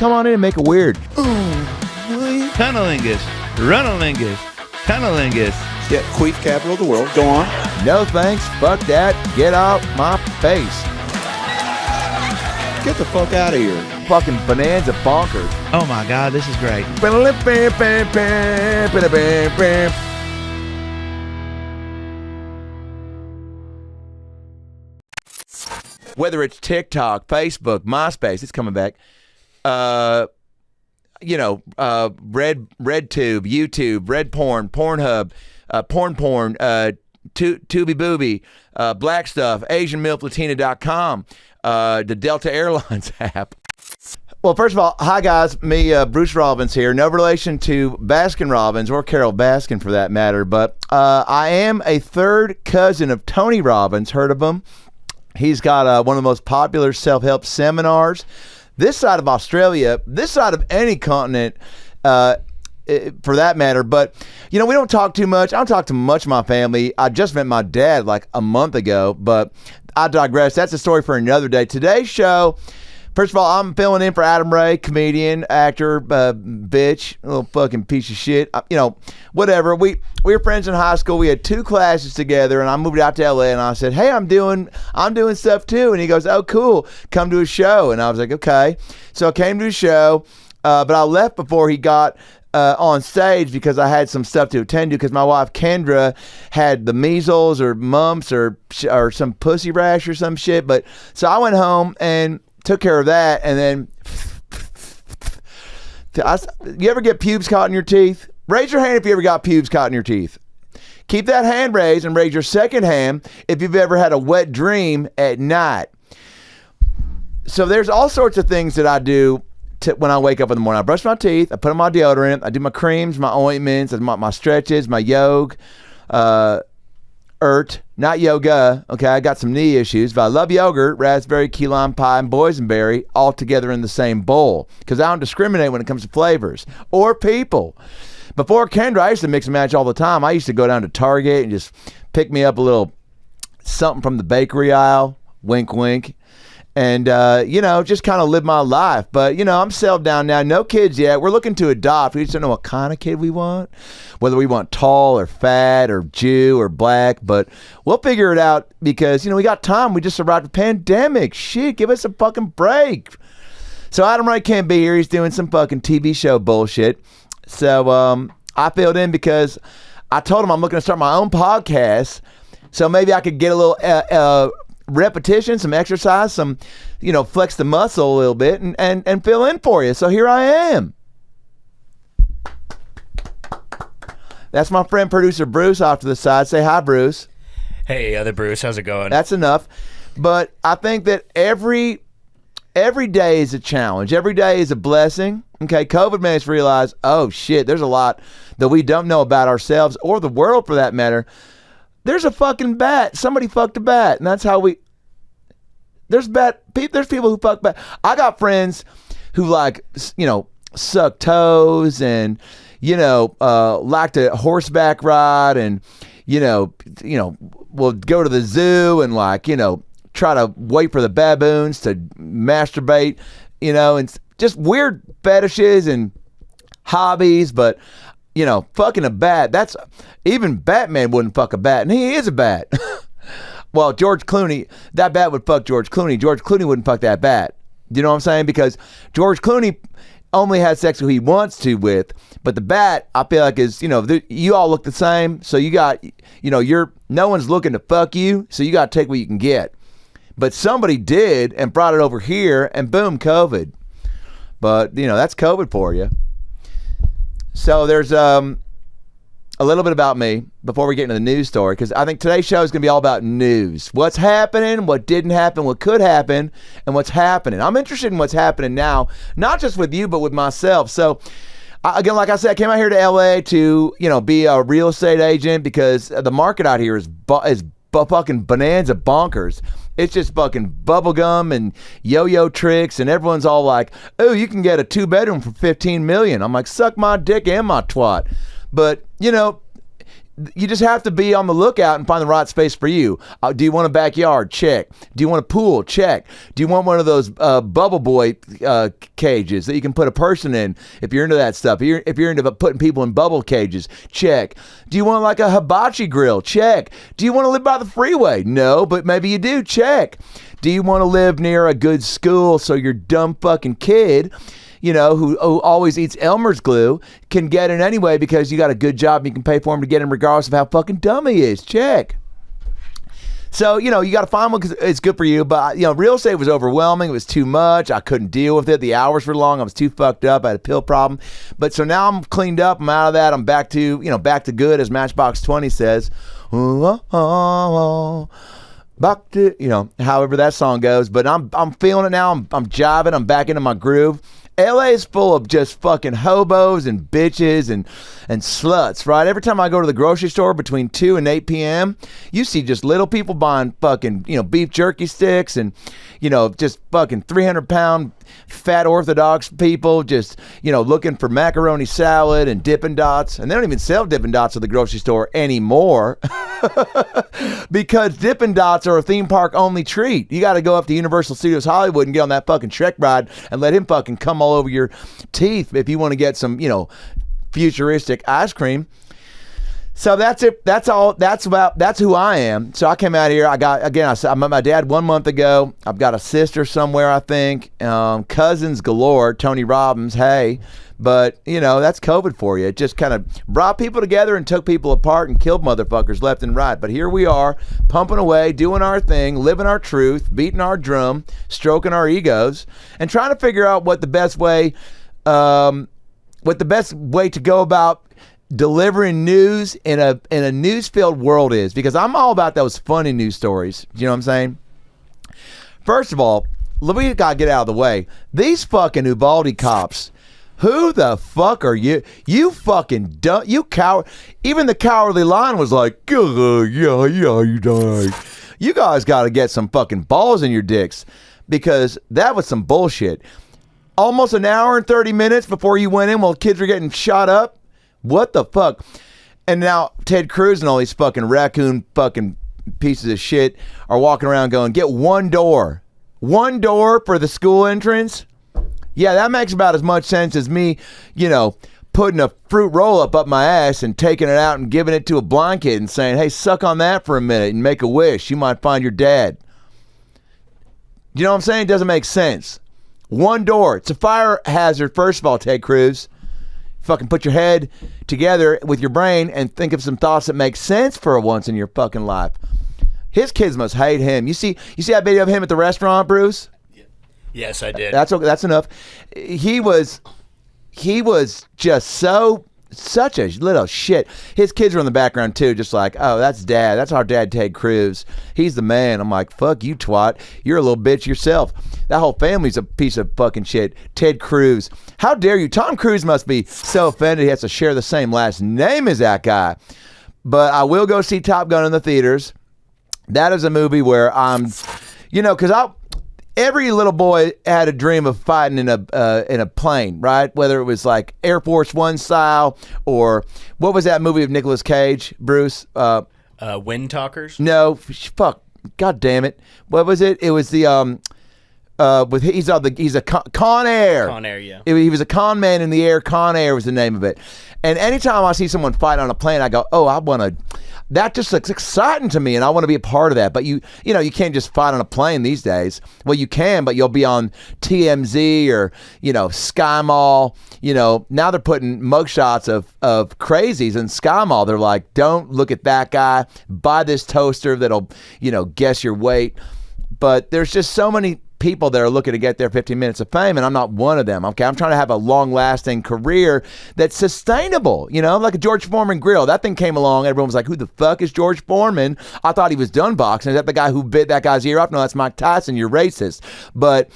come on in and make it weird. Cunnilingus, runnilingus, cunnilingus. Yeah, queef capital of the world. Go on. No thanks. Fuck that. Get out my face. Get the fuck out of here. Fucking bonanza bonkers. Oh my God, this is great. Whether it's TikTok, Facebook, MySpace, it's coming back. RedTube, YouTube, Red Porn, Pornhub, Porn, Tubi Booby, Black Stuff, AsianMilfLatina.com, the Delta Airlines app. Well, first of all, hi guys, me, Bruce Robbins here. No relation to Baskin Robbins or Carol Baskin for that matter, but I am a third cousin of Tony Robbins. Heard of him? He's got one of the most popular self-help seminars this side of Australia, this side of any continent, for that matter. But, we don't talk too much. I don't talk to much of my family. I just met my dad like a month ago, but I digress. That's a story for another day. Today's show, first of all, I'm filling in for Adam Ray, comedian, actor, bitch, little fucking piece of shit. Whatever. We were friends in high school. We had 2 classes together, and I moved out to LA, and I said, hey, I'm doing stuff too. And he goes, oh, cool. Come to a show. And I was like, okay. So I came to a show, but I left before he got on stage because I had some stuff to attend to because my wife Kendra had the measles or mumps or some pussy rash or some shit. But so I went home and took care of that, and then you ever get pubes caught in your teeth? Raise your hand if you ever got pubes caught in your teeth. Keep that hand raised and raise your second hand if you've ever had a wet dream at night. So there's all sorts of things that I do when I wake up in the morning. I brush my teeth, I put on my deodorant, I do my creams, my ointments, my stretches, my yoga, not yoga. Okay, I got some knee issues, but I love yogurt, raspberry, key lime pie, and boysenberry all together in the same bowl because I don't discriminate when it comes to flavors or people. Before Kendra, I used to mix and match all the time. I used to go down to Target and just pick me up a little something from the bakery aisle, wink, wink, and, just kind of live my life. But, I'm settled down now. No kids yet. We're looking to adopt. We just don't know what kind of kid we want, whether we want tall or fat or Jew or black. But we'll figure it out because, we got time. We just survived a pandemic. Shit, give us a fucking break. So Adam Ray can't be here. He's doing some fucking TV show bullshit. So I filled in because I told him I'm looking to start my own podcast. So maybe I could get a little repetition, some exercise, some, flex the muscle a little bit and fill in for you. So here I am. That's my friend producer Bruce off to the side. Say hi, Bruce. Hey, other Bruce, how's it going? That's enough. But I think that every day is a challenge. Every day is a blessing. Okay, COVID made us realize, oh shit, there's a lot that we don't know about ourselves or the world for that matter. There's a fucking bat. Somebody fucked a bat, and that's how there's people who fuck bat. I got friends who suck toes and like to horseback ride and will go to the zoo and try to wait for the baboons to masturbate, and just weird fetishes and hobbies. But fucking a bat, that's even Batman wouldn't fuck a bat, and he is a bat. Well, George Clooney, that bat would fuck George Clooney. George Clooney wouldn't fuck that bat. Do you know what I'm saying? Because George Clooney only has sex who he wants to with, but the bat, I feel like is, you all look the same, so you got, no one's looking to fuck you, so you got to take what you can get. But somebody did and brought it over here, and boom, COVID. But, that's COVID for you. So there's a little bit about me before we get into the news story, because I think today's show is going to be all about news. What's happening, what didn't happen, what could happen, and what's happening. I'm interested in what's happening now, not just with you, but with myself. So, again, like I said, I came out here to LA to, be a real estate agent because the market out here is fucking bonanza bonkers. It's just fucking bubblegum and yo-yo tricks, and everyone's all like, oh, you can get a 2-bedroom for $15 million. I'm like, suck my dick and my twat. But, you just have to be on the lookout and find the right space for you. Do you want a backyard? Check. Do you want a pool? Check. Do you want one of those bubble boy cages that you can put a person in if you're into that stuff? If you're into putting people in bubble cages? Check. Do you want like a hibachi grill? Check. Do you want to live by the freeway? No, but maybe you do. Check. Do you want to live near a good school so your dumb fucking kid, who always eats Elmer's glue, can get in anyway because you got a good job and you can pay for him to get in regardless of how fucking dumb he is? Check. So, you got to find one because it's good for you. But, real estate was overwhelming. It was too much. I couldn't deal with it. The hours were long. I was too fucked up. I had a pill problem. But so now I'm cleaned up. I'm out of that. I'm back to, back to good, as Matchbox 20 says. Back to, however that song goes. But I'm feeling it now. I'm jiving. I'm back into my groove. LA is full of just fucking hobos and bitches and sluts, right? Every time I go to the grocery store between 2 and 8 p.m., you see just little people buying fucking, beef jerky sticks and, just fucking 300-pound fat Orthodox people just, looking for macaroni salad and Dippin' Dots. And they don't even sell Dippin' Dots at the grocery store anymore because Dippin' Dots are a theme park only treat. You got to go up to Universal Studios Hollywood and get on that fucking Shrek ride and let him fucking come all over your teeth if you want to get some, futuristic ice cream. So that's it. That's all. That's who I am. So I came out here. I met my dad 1 month ago. I've got a sister somewhere, I think. Cousins galore. Tony Robbins. Hey, but that's COVID for you. It just kind of brought people together and took people apart and killed motherfuckers left and right. But here we are, pumping away, doing our thing, living our truth, beating our drum, stroking our egos, and trying to figure out what the best way to go about delivering news in a news-filled world is, because I'm all about those funny news stories. You know what I'm saying? First of all, we gotta get out of the way. These fucking Uvalde cops. Who the fuck are you? You fucking dumb. You coward. Even the Cowardly Lion was like, yeah, you die. You guys gotta get some fucking balls in your dicks, because that was some bullshit. Almost an hour and 30 minutes before you went in while kids were getting shot up. What the fuck? And now Ted Cruz and all these fucking raccoon fucking pieces of shit are walking around going, get one door for the school entrance. Yeah, that makes about as much sense as me, putting a fruit roll up my ass and taking it out and giving it to a blind kid and saying, hey, suck on that for a minute and make a wish. You might find your dad. You know what I'm saying? It doesn't make sense. One door. It's a fire hazard, first of all, Ted Cruz. Fucking put your head together with your brain and think of some thoughts that make sense for once in your fucking life. His kids must hate him. You see that video of him at the restaurant, Bruce? Yes, I did. That's enough. He was just such a little shit. His kids were in the background too, just like, oh, that's dad. That's our dad, Ted Cruz. He's the man. I'm like, fuck you, twat. You're a little bitch yourself. That whole family's a piece of fucking shit. Ted Cruz. How dare you? Tom Cruise must be so offended he has to share the same last name as that guy. But I will go see Top Gun in the theaters. That is a movie where I'm, because every little boy had a dream of fighting in a plane, right? Whether it was like Air Force One style or what was that movie of Nicolas Cage, Bruce? Wind Talkers? No, fuck. God damn it. What was it? It was the he's a Con Air. Con Air, yeah. He was a con man in the air. Con Air was the name of it. And anytime I see someone fight on a plane, I go, oh, I want to. That just looks exciting to me, and I want to be a part of that. But you can't just fight on a plane these days. Well, you can, but you'll be on TMZ or Sky Mall. Now they're putting mugshots of crazies in Sky Mall. They're like, don't look at that guy. Buy this toaster that'll guess your weight. But there's just so many people that are looking to get their 15 minutes of fame, and I'm not one of them. Okay, I'm trying to have a long-lasting career that's sustainable. Like a George Foreman grill. That thing came along, everyone was like, "Who the fuck is George Foreman?" I thought he was done boxing. Is that the guy who bit that guy's ear off? No, that's Mike Tyson. You're racist. But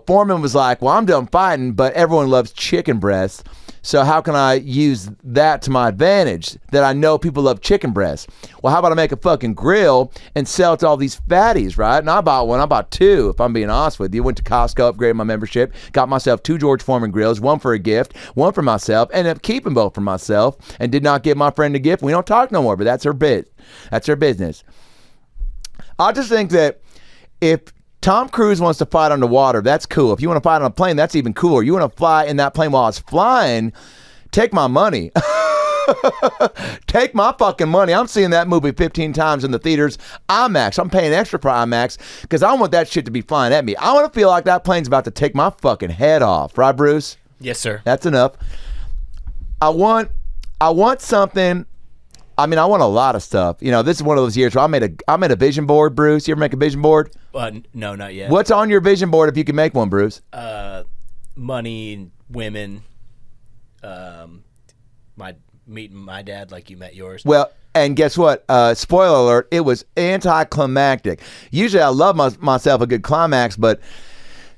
Foreman was like, "Well, I'm done fighting, but everyone loves chicken breasts." So how can I use that to my advantage? That I know people love chicken breasts. Well, how about I make a fucking grill and sell it to all these fatties, right? And I bought one. I bought two, if I'm being honest with you. Went to Costco, upgraded my membership, got myself 2 George Foreman grills, one for a gift, one for myself, ended up keeping both for myself and did not give my friend a gift. We don't talk no more, but that's her bit. That's her business. I just think that if Tom Cruise wants to fight underwater, that's cool. If you want to fight on a plane, that's even cooler. You want to fly in that plane while it's flying, take my money. Take my fucking money. I'm seeing that movie 15 times in the theaters. IMAX. I'm paying extra for IMAX because I want that shit to be flying at me. I want to feel like that plane's about to take my fucking head off. Right, Bruce? Yes, sir. That's enough. I want something. I mean, I want a lot of stuff. You know, this is one of those years where I made a vision board, Bruce. You ever make a vision board? No, not yet. What's on your vision board if you can make one, Bruce? Money, women, meeting my dad like you met yours. Well, and guess what? Spoiler alert, it was anticlimactic. Usually I love myself a good climax, but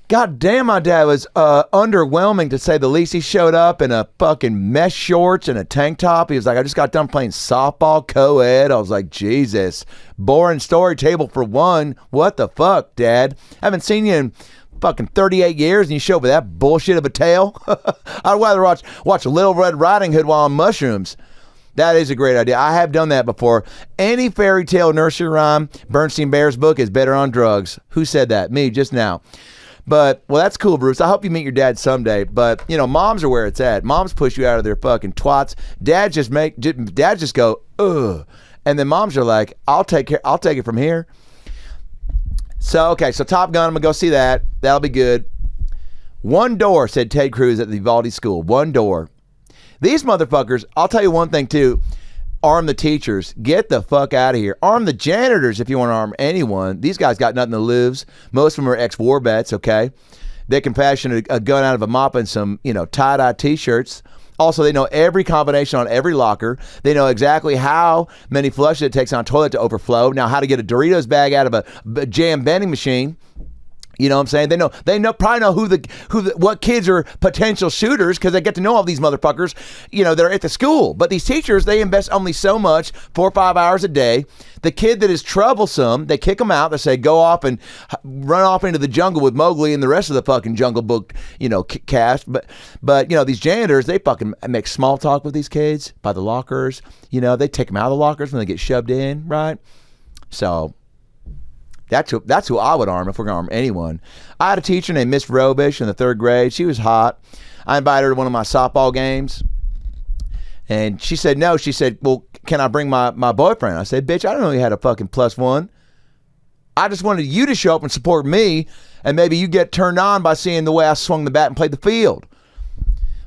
God damn, my dad was underwhelming to say the least. He showed up in a fucking mesh shorts and a tank top. He was like, I just got done playing softball co-ed. I was like, Jesus, boring story table for one. What the fuck, Dad? Haven't seen you in fucking 38 years and you show up with that bullshit of a tale? I'd rather watch Little Red Riding Hood while on mushrooms. That is a great idea. I have done that before. Any fairy tale nursery rhyme, Bernstein Bears book is better on drugs. Who said that? Me, just now. But, well, that's cool, Bruce. I hope you meet your dad someday. But, you know, moms are where it's at. Moms push you out of their fucking twats. Dads just go, ugh. And then moms are like, I'll take it from here. So, okay, so Top Gun, I'm going to go see that. That'll be good. One door, said Ted Cruz at the Uvalde School. One door. These motherfuckers, I'll tell you one thing, too. Arm the teachers. Get the fuck out of here. Arm the janitors if you want to arm anyone. These guys got nothing to lose. Most of them are ex-war vets, okay? They can fashion a gun out of a mop and some, tie-dye T-shirts. Also, they know every combination on every locker. They know exactly how many flushes it takes on a toilet to overflow. Now, how to get a Doritos bag out of a jam vending machine. You know what I'm saying? They probably know what kids are potential shooters because they get to know all these motherfuckers, they're at the school. But these teachers, they invest only so much, 4 or 5 hours a day. The kid that is troublesome, they kick them out. They say, go off and run off into the jungle with Mowgli and the rest of the fucking Jungle Book, cast. But these janitors, they fucking make small talk with these kids by the lockers. They take them out of the lockers when they get shoved in, right? So that's who I would arm if we're going to arm anyone. I had a teacher named Miss Robish in the 3rd grade. She was hot. I invited her to one of my softball games. And she said no. She said, well, can I bring my boyfriend? I said, bitch, I don't know you had a fucking +1. I just wanted you to show up and support me, and maybe you get turned on by seeing the way I swung the bat and played the field.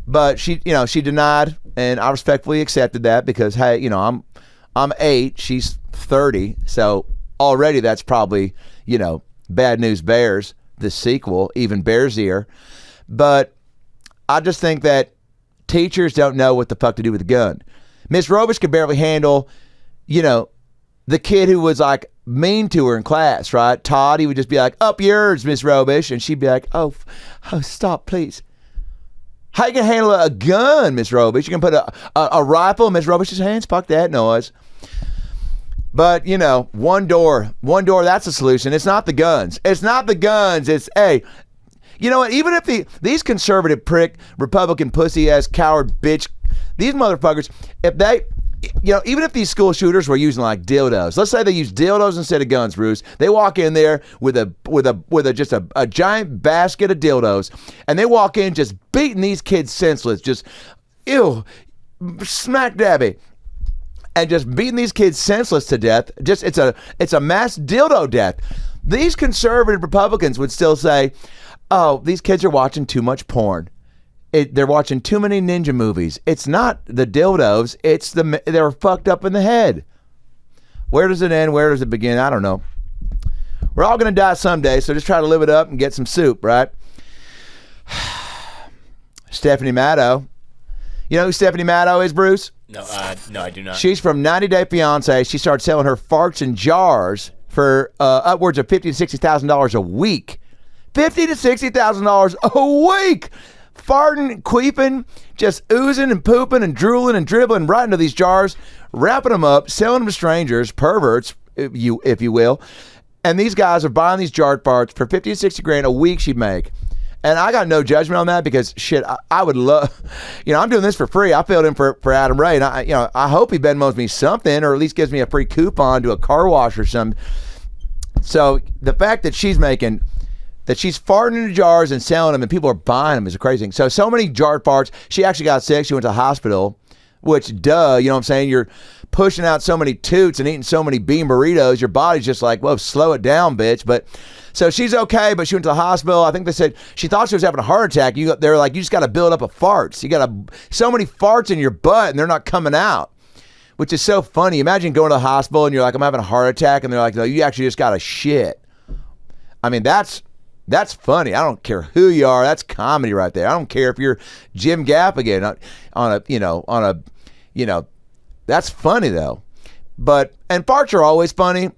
But she denied, and I respectfully accepted that because, hey, I'm 8, she's 30, so already that's probably, Bad News Bears, the sequel, even Bears Ear. But I just think that teachers don't know what the fuck to do with a gun. Miss Robish could barely handle, the kid who was like mean to her in class, right? Todd, he would just be like, up yours, Miss Robish. And she'd be like, oh, stop, please. How you gonna handle a gun, Miss Robish? You can put a rifle in Miss Robish's hands? Fuck that noise. But, one door, that's the solution. It's not the guns. It's, hey, you know what? Even if these conservative prick, Republican pussy-ass coward bitch, these motherfuckers, even if these school shooters were using like dildos, let's say they use dildos instead of guns, Bruce. They walk in there with a giant basket of dildos, and they walk in just beating these kids senseless, just, smack dabby. And just beating these kids senseless to death. Just it's a mass dildo death. These conservative Republicans would still say, "Oh, these kids are watching too much porn. They're watching too many ninja movies. It's not the dildos. They're fucked up in the head." Where does it end? Where does it begin? I don't know. We're all gonna die someday, so just try to live it up and get some soup, right? Stephanie Matto. You know who Stephanie Matto is, Bruce? No, I do not. She's from 90 Day Fiance. She started selling her farts in jars for upwards of $50,000 to $60,000 a week. $50,000 to $60,000 a week. farting, queeping, just oozing and pooping and drooling and dribbling right into these jars, wrapping them up, selling them to strangers, perverts, if you will. And these guys are buying these jar farts for 50 to 60 grand a week she'd make. And I got no judgment on that because shit, I would love, I'm doing this for free. I filled in for Adam Ray, and I hope he Venmos me something, or at least gives me a free coupon to a car wash or something. So the fact that she's farting into jars and selling them, and people are buying them is a crazy thing. So many jar farts. She actually got sick. She went to the hospital. Which, duh, you know what I'm saying? You're pushing out so many toots and eating so many bean burritos. Your body's just like, whoa, slow it down, bitch. But so she's okay, but she went to the hospital. I think they said she thought she was having a heart attack. They're like, you just got to build up a farts. You got so many farts in your butt and they're not coming out, which is so funny. Imagine going to the hospital and you're like, I'm having a heart attack. And they're like, no, you actually just got a shit. I mean, that's funny. I don't care who you are. That's comedy right there. I don't care if you're Jim Gaffigan that's funny though. And farts are always funny.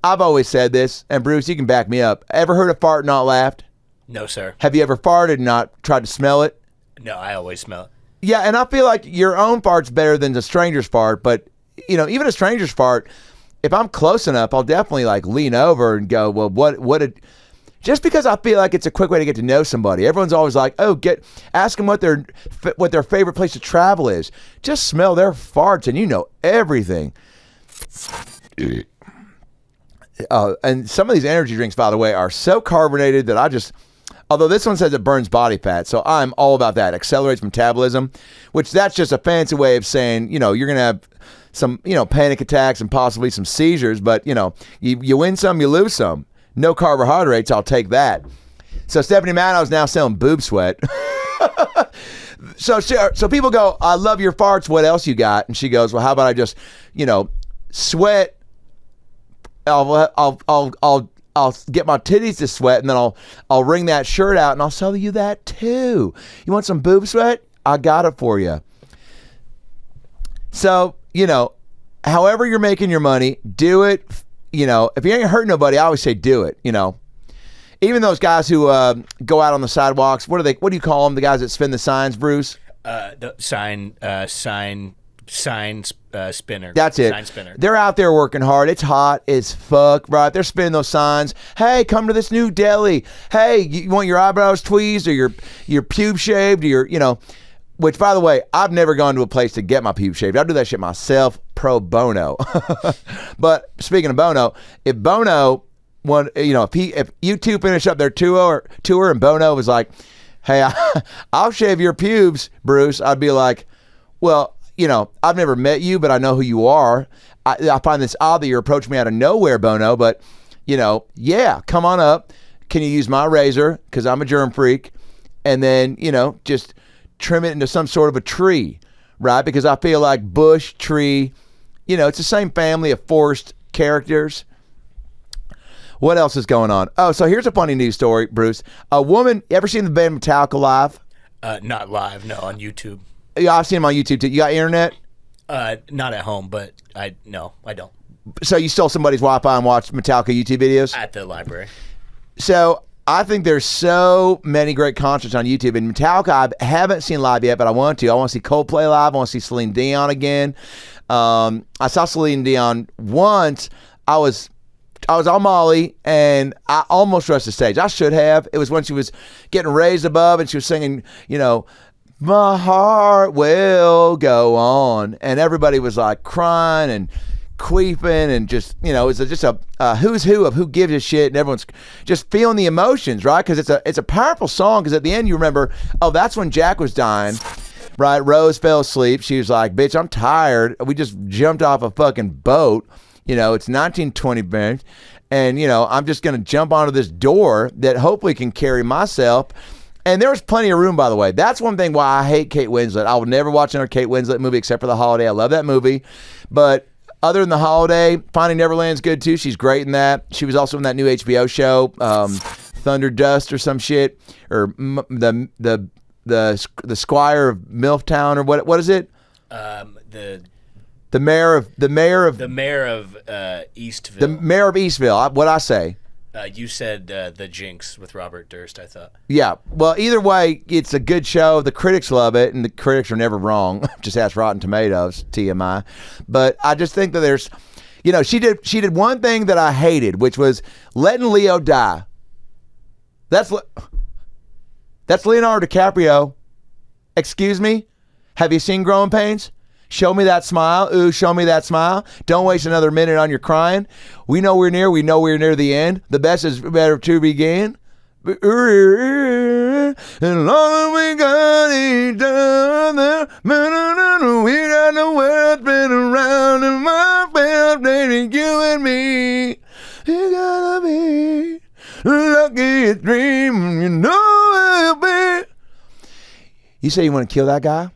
I've always said this, and Bruce, you can back me up. Ever heard a fart and not laughed? No, sir. Have you ever farted and not tried to smell it? No, I always smell it. Yeah, and I feel like your own fart's better than the stranger's fart, but even a stranger's fart, if I'm close enough, I'll definitely like lean over and go, well, what did... Just because I feel like it's a quick way to get to know somebody. Everyone's always like, ask them what their favorite place to travel is. Just smell their farts and you know everything. And some of these energy drinks, by the way, are so carbonated that although this one says it burns body fat, so I'm all about that. Accelerates metabolism, which that's just a fancy way of saying, you're going to have some, panic attacks and possibly some seizures, but, you win some, you lose some. No carbohydrates, I'll take that. So Stephanie Maddow's now selling boob sweat. So people go, I love your farts, what else you got? And she goes, well, how about I just, sweat. I'll get my titties to sweat, and then I'll wring that shirt out and I'll sell you that too. You want some boob sweat? I got it for you. So, however you're making your money, do it. If you ain't hurting nobody, I always say do it. Even those guys who go out on the sidewalks, what do you call them? The guys that spin the signs, Bruce? The sign spinner. That's it. Sign spinner. They're out there working hard. It's hot as fuck, right? They're spinning those signs. Hey, come to this new deli. Hey, you want your eyebrows tweezed or your pube shaved or which, by the way, I've never gone to a place to get my pubes shaved. I do that shit myself, pro bono. But speaking of Bono, if Bono, if U2 finish up their tour and Bono was like, hey, I'll shave your pubes, Bruce, I'd be like, well, I've never met you, but I know who you are. I find this odd that you're approaching me out of nowhere, Bono, but, yeah, come on up. Can you use my razor? Because I'm a germ freak. And then, just trim it into some sort of a tree, right? Because I feel like bush, tree, it's the same family of forest characters. What else is going on? Oh, so here's a funny news story, Bruce. A woman, ever seen the band Metallica live? Not live, no, on YouTube. Yeah, I've seen them on YouTube too. You got internet? Not at home, but I don't. So you stole somebody's Wi-Fi and watched Metallica YouTube videos? At the library. So I think there's so many great concerts on YouTube. And Metallica, I haven't seen live yet, but I want to. I want to see Coldplay live. I want to see Celine Dion again. I saw Celine Dion once. I was on Molly, and I almost rushed the stage. I should have. It was when she was getting raised above, and she was singing, my heart will go on. And everybody was like crying and queefing and just, it's just a who's who of who gives a shit, and everyone's just feeling the emotions, right? Because it's a powerful song, because at the end you remember, oh, that's when Jack was dying, right? Rose fell asleep. She was like, bitch, I'm tired. We just jumped off a fucking boat. It's 1920, man. And, I'm just going to jump onto this door that hopefully can carry myself. And there was plenty of room, by the way. That's one thing why I hate Kate Winslet. I will never watch another Kate Winslet movie except for The Holiday. I love that movie. But other than The Holiday, Finding Neverland's good too. She's great in that. She was also in that new HBO show, Thunder Dust or some shit, or the Squire of Milftown, or what is it? The mayor of Eastville. The mayor of Eastville. What'd I say? You said The Jinx with Robert Durst, I thought. Yeah. Well, either way, it's a good show. The critics love it, and the critics are never wrong. Just ask Rotten Tomatoes, TMI. But I just think that there's, she did one thing that I hated, which was letting Leo die. That's Leonardo DiCaprio. Excuse me? Have you seen Growing Pains? Show me that smile. Ooh, show me that smile. Don't waste another minute on your crying. We know we're near. We know we're near the end. The best is better to begin. And long as we got each other, we got the world spin around in my bed, baby, you and me. You gotta be luckiest dream, you know it'll be. You say you want to kill that guy?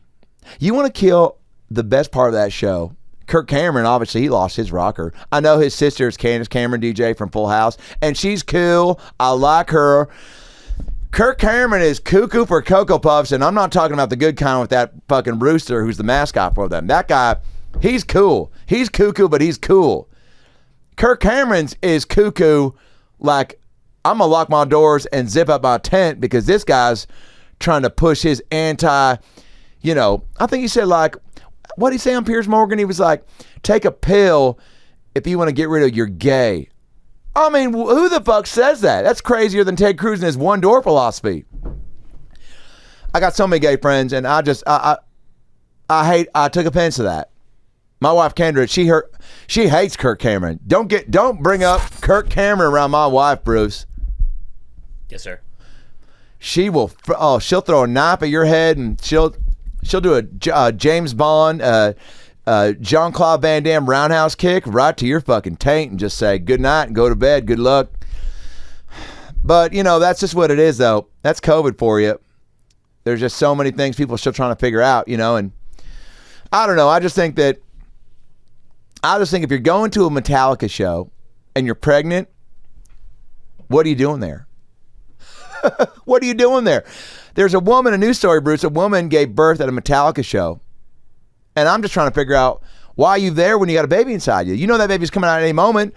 You want to kill the best part of that show. Kirk Cameron, obviously, he lost his rocker. I know his sister is Candace Cameron, DJ from Full House, and she's cool. I like her. Kirk Cameron is cuckoo for Cocoa Puffs, and I'm not talking about the good kind with that fucking rooster who's the mascot for them. That guy, he's cool. He's cuckoo, but he's cool. Kirk Cameron's is cuckoo like, I'm going to lock my doors and zip up my tent because this guy's trying to push his I think he said like, what did he say on Piers Morgan? He was like, take a pill if you want to get rid of your gay. I mean, who the fuck says that? That's crazier than Ted Cruz and his one door philosophy. I got so many gay friends, and I took offense to that. My wife Kendra, she hates Kirk Cameron. Don't bring up Kirk Cameron around my wife, Bruce. Yes, sir. She'll throw a knife at your head, and she'll do a James Bond, Jean-Claude Van Damme roundhouse kick right to your fucking taint and just say good night and go to bed. Good luck. But, that's just what it is, though. That's COVID for you. There's just so many things people are still trying to figure out, and I don't know. I just think if you're going to a Metallica show and you're pregnant, what are you doing there? What are you doing there? There's a news story, Bruce. A woman gave birth at a Metallica show. And I'm just trying to figure out why are you there when you got a baby inside you? You know that baby's coming out at any moment.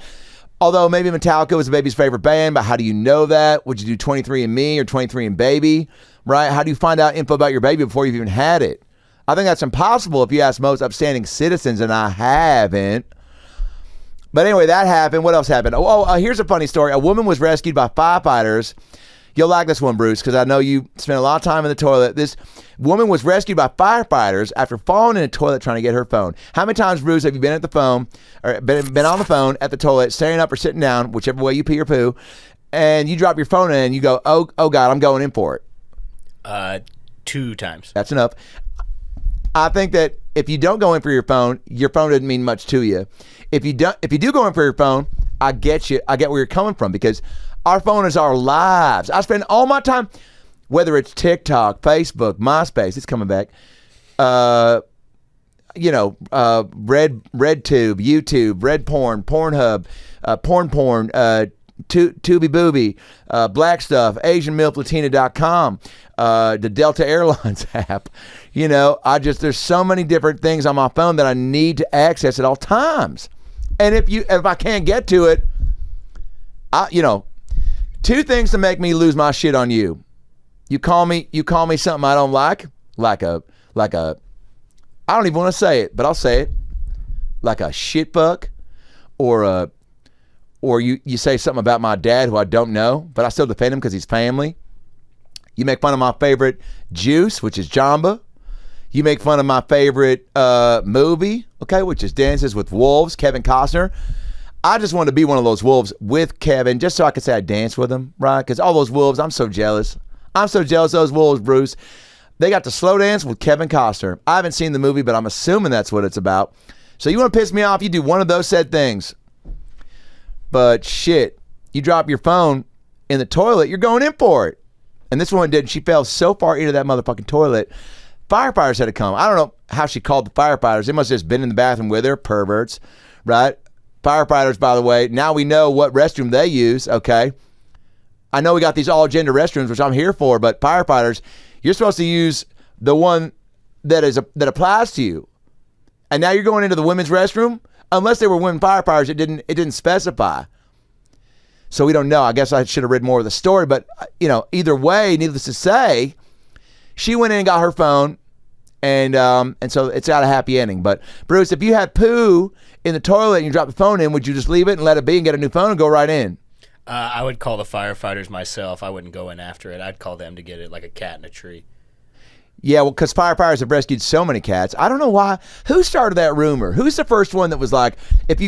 Although maybe Metallica was the baby's favorite band, but how do you know that? Would you do 23andMe or 23andBaby, right? How do you find out info about your baby before you've even had it? I think that's impossible if you ask most upstanding citizens, and I haven't. But anyway, that happened. What else happened? Here's a funny story. A woman was rescued by firefighters. You'll like this one, Bruce, because I know you spent a lot of time in the toilet. This woman was rescued by firefighters after falling in a toilet trying to get her phone. How many times, Bruce, have you been at the phone, or been on the phone at the toilet, standing up or sitting down, whichever way you pee or poo, and you drop your phone in and you go, oh God, I'm going in for it? 2 times. That's enough. I think that if you don't go in for your phone doesn't mean much to you. If you do go in for your phone, I get you. I get where you're coming from, because our phone is our lives. I spend all my time, whether it's TikTok, Facebook, MySpace, it's coming back, RedTube, YouTube, Red Porn, Pornhub, porn, Tubi Booby, Black Stuff, AsianMilfLatina.com, the Delta Airlines app. There's so many different things on my phone that I need to access at all times. And if I can't get to it, 2 things to make me lose my shit on you. You call me something I don't like a I don't even want to say it, but I'll say it. Like a shit fuck, or you say something about my dad who I don't know, but I still defend him because he's family. You make fun of my favorite juice, which is Jamba. You make fun of my favorite movie, okay, which is Dances with Wolves, Kevin Costner. I just wanted to be one of those wolves with Kevin, just so I could say I danced with him, right? Because all those wolves, I'm so jealous. I'm so jealous of those wolves, Bruce. They got to slow dance with Kevin Costner. I haven't seen the movie, but I'm assuming that's what it's about. So you want to piss me off, you do one of those said things. But shit, you drop your phone in the toilet, you're going in for it. And this woman did. She fell so far into that motherfucking toilet. Firefighters had to come. I don't know how she called the firefighters. They must have just been in the bathroom with her, perverts, right? Firefighters, by the way, now we know what restroom they use, okay? I know we got these all-gender restrooms, which I'm here for, but firefighters, you're supposed to use the one that applies to you. And now you're going into the women's restroom? Unless they were women firefighters, it didn't specify. So we don't know. I guess I should have read more of the story, but either way, needless to say, she went in and got her phone, and so it's got a happy ending. But Bruce, if you had poo in the toilet and you dropped the phone in, would you just leave it and let it be and get a new phone and go right in? I would call the firefighters myself. I wouldn't go in after it. I'd call them to get it like a cat in a tree. Yeah, well, because firefighters have rescued so many cats. I don't know why. Who started that rumor? Who's the first one that was like, if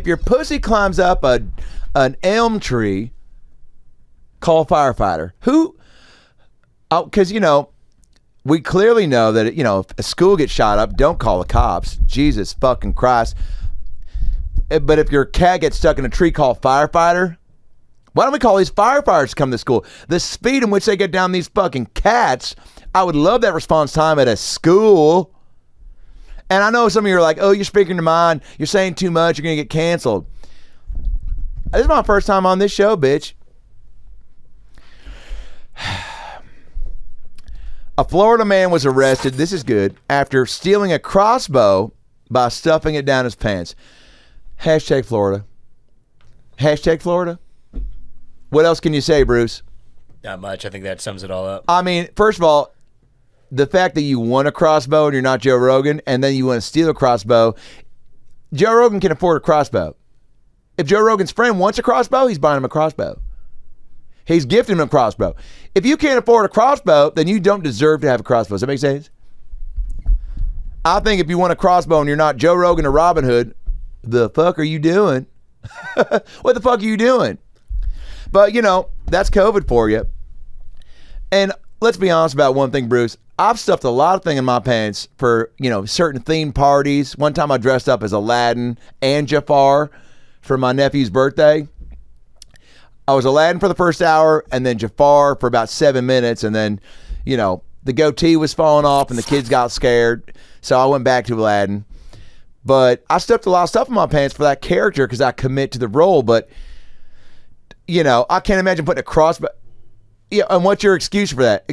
your pussy climbs up an elm tree, call a firefighter? Who? Oh, because we clearly know that if a school gets shot up, don't call the cops. Jesus fucking Christ. But if your cat gets stuck in a tree, call a firefighter. Why don't we call these firefighters to come to school? The speed in which they get down these fucking cats, I would love that response time at a school. And I know some of you are like, oh, you're speaking your mind. You're saying too much. You're going to get canceled. This is my first time on this show, bitch. A Florida man was arrested, this is good, after stealing a crossbow by stuffing it down his pants. Hashtag Florida. Hashtag Florida. What else can you say, Bruce? Not much. I think that sums it all up. I mean, first of all, the fact that you want a crossbow and you're not Joe Rogan, and then you want to steal a crossbow. Joe Rogan can afford a crossbow. If Joe Rogan's friend wants a crossbow, he's buying him a crossbow. He's gifting him a crossbow. If you can't afford a crossbow, then you don't deserve to have a crossbow. Does that make sense? I think if you want a crossbow and you're not Joe Rogan or Robin Hood, the fuck are you doing? What the fuck are you doing? But, that's COVID for you. And let's be honest about one thing, Bruce. I've stuffed a lot of things in my pants for, certain themed parties. One time I dressed up as Aladdin and Jafar for my nephew's birthday. I was Aladdin for the first hour and then Jafar for about 7 minutes. And then, the goatee was falling off and the kids got scared. So I went back to Aladdin. But I stuffed a lot of stuff in my pants for that character because I commit to the role. But, I can't imagine putting a crossbow. Yeah, and what's your excuse for that?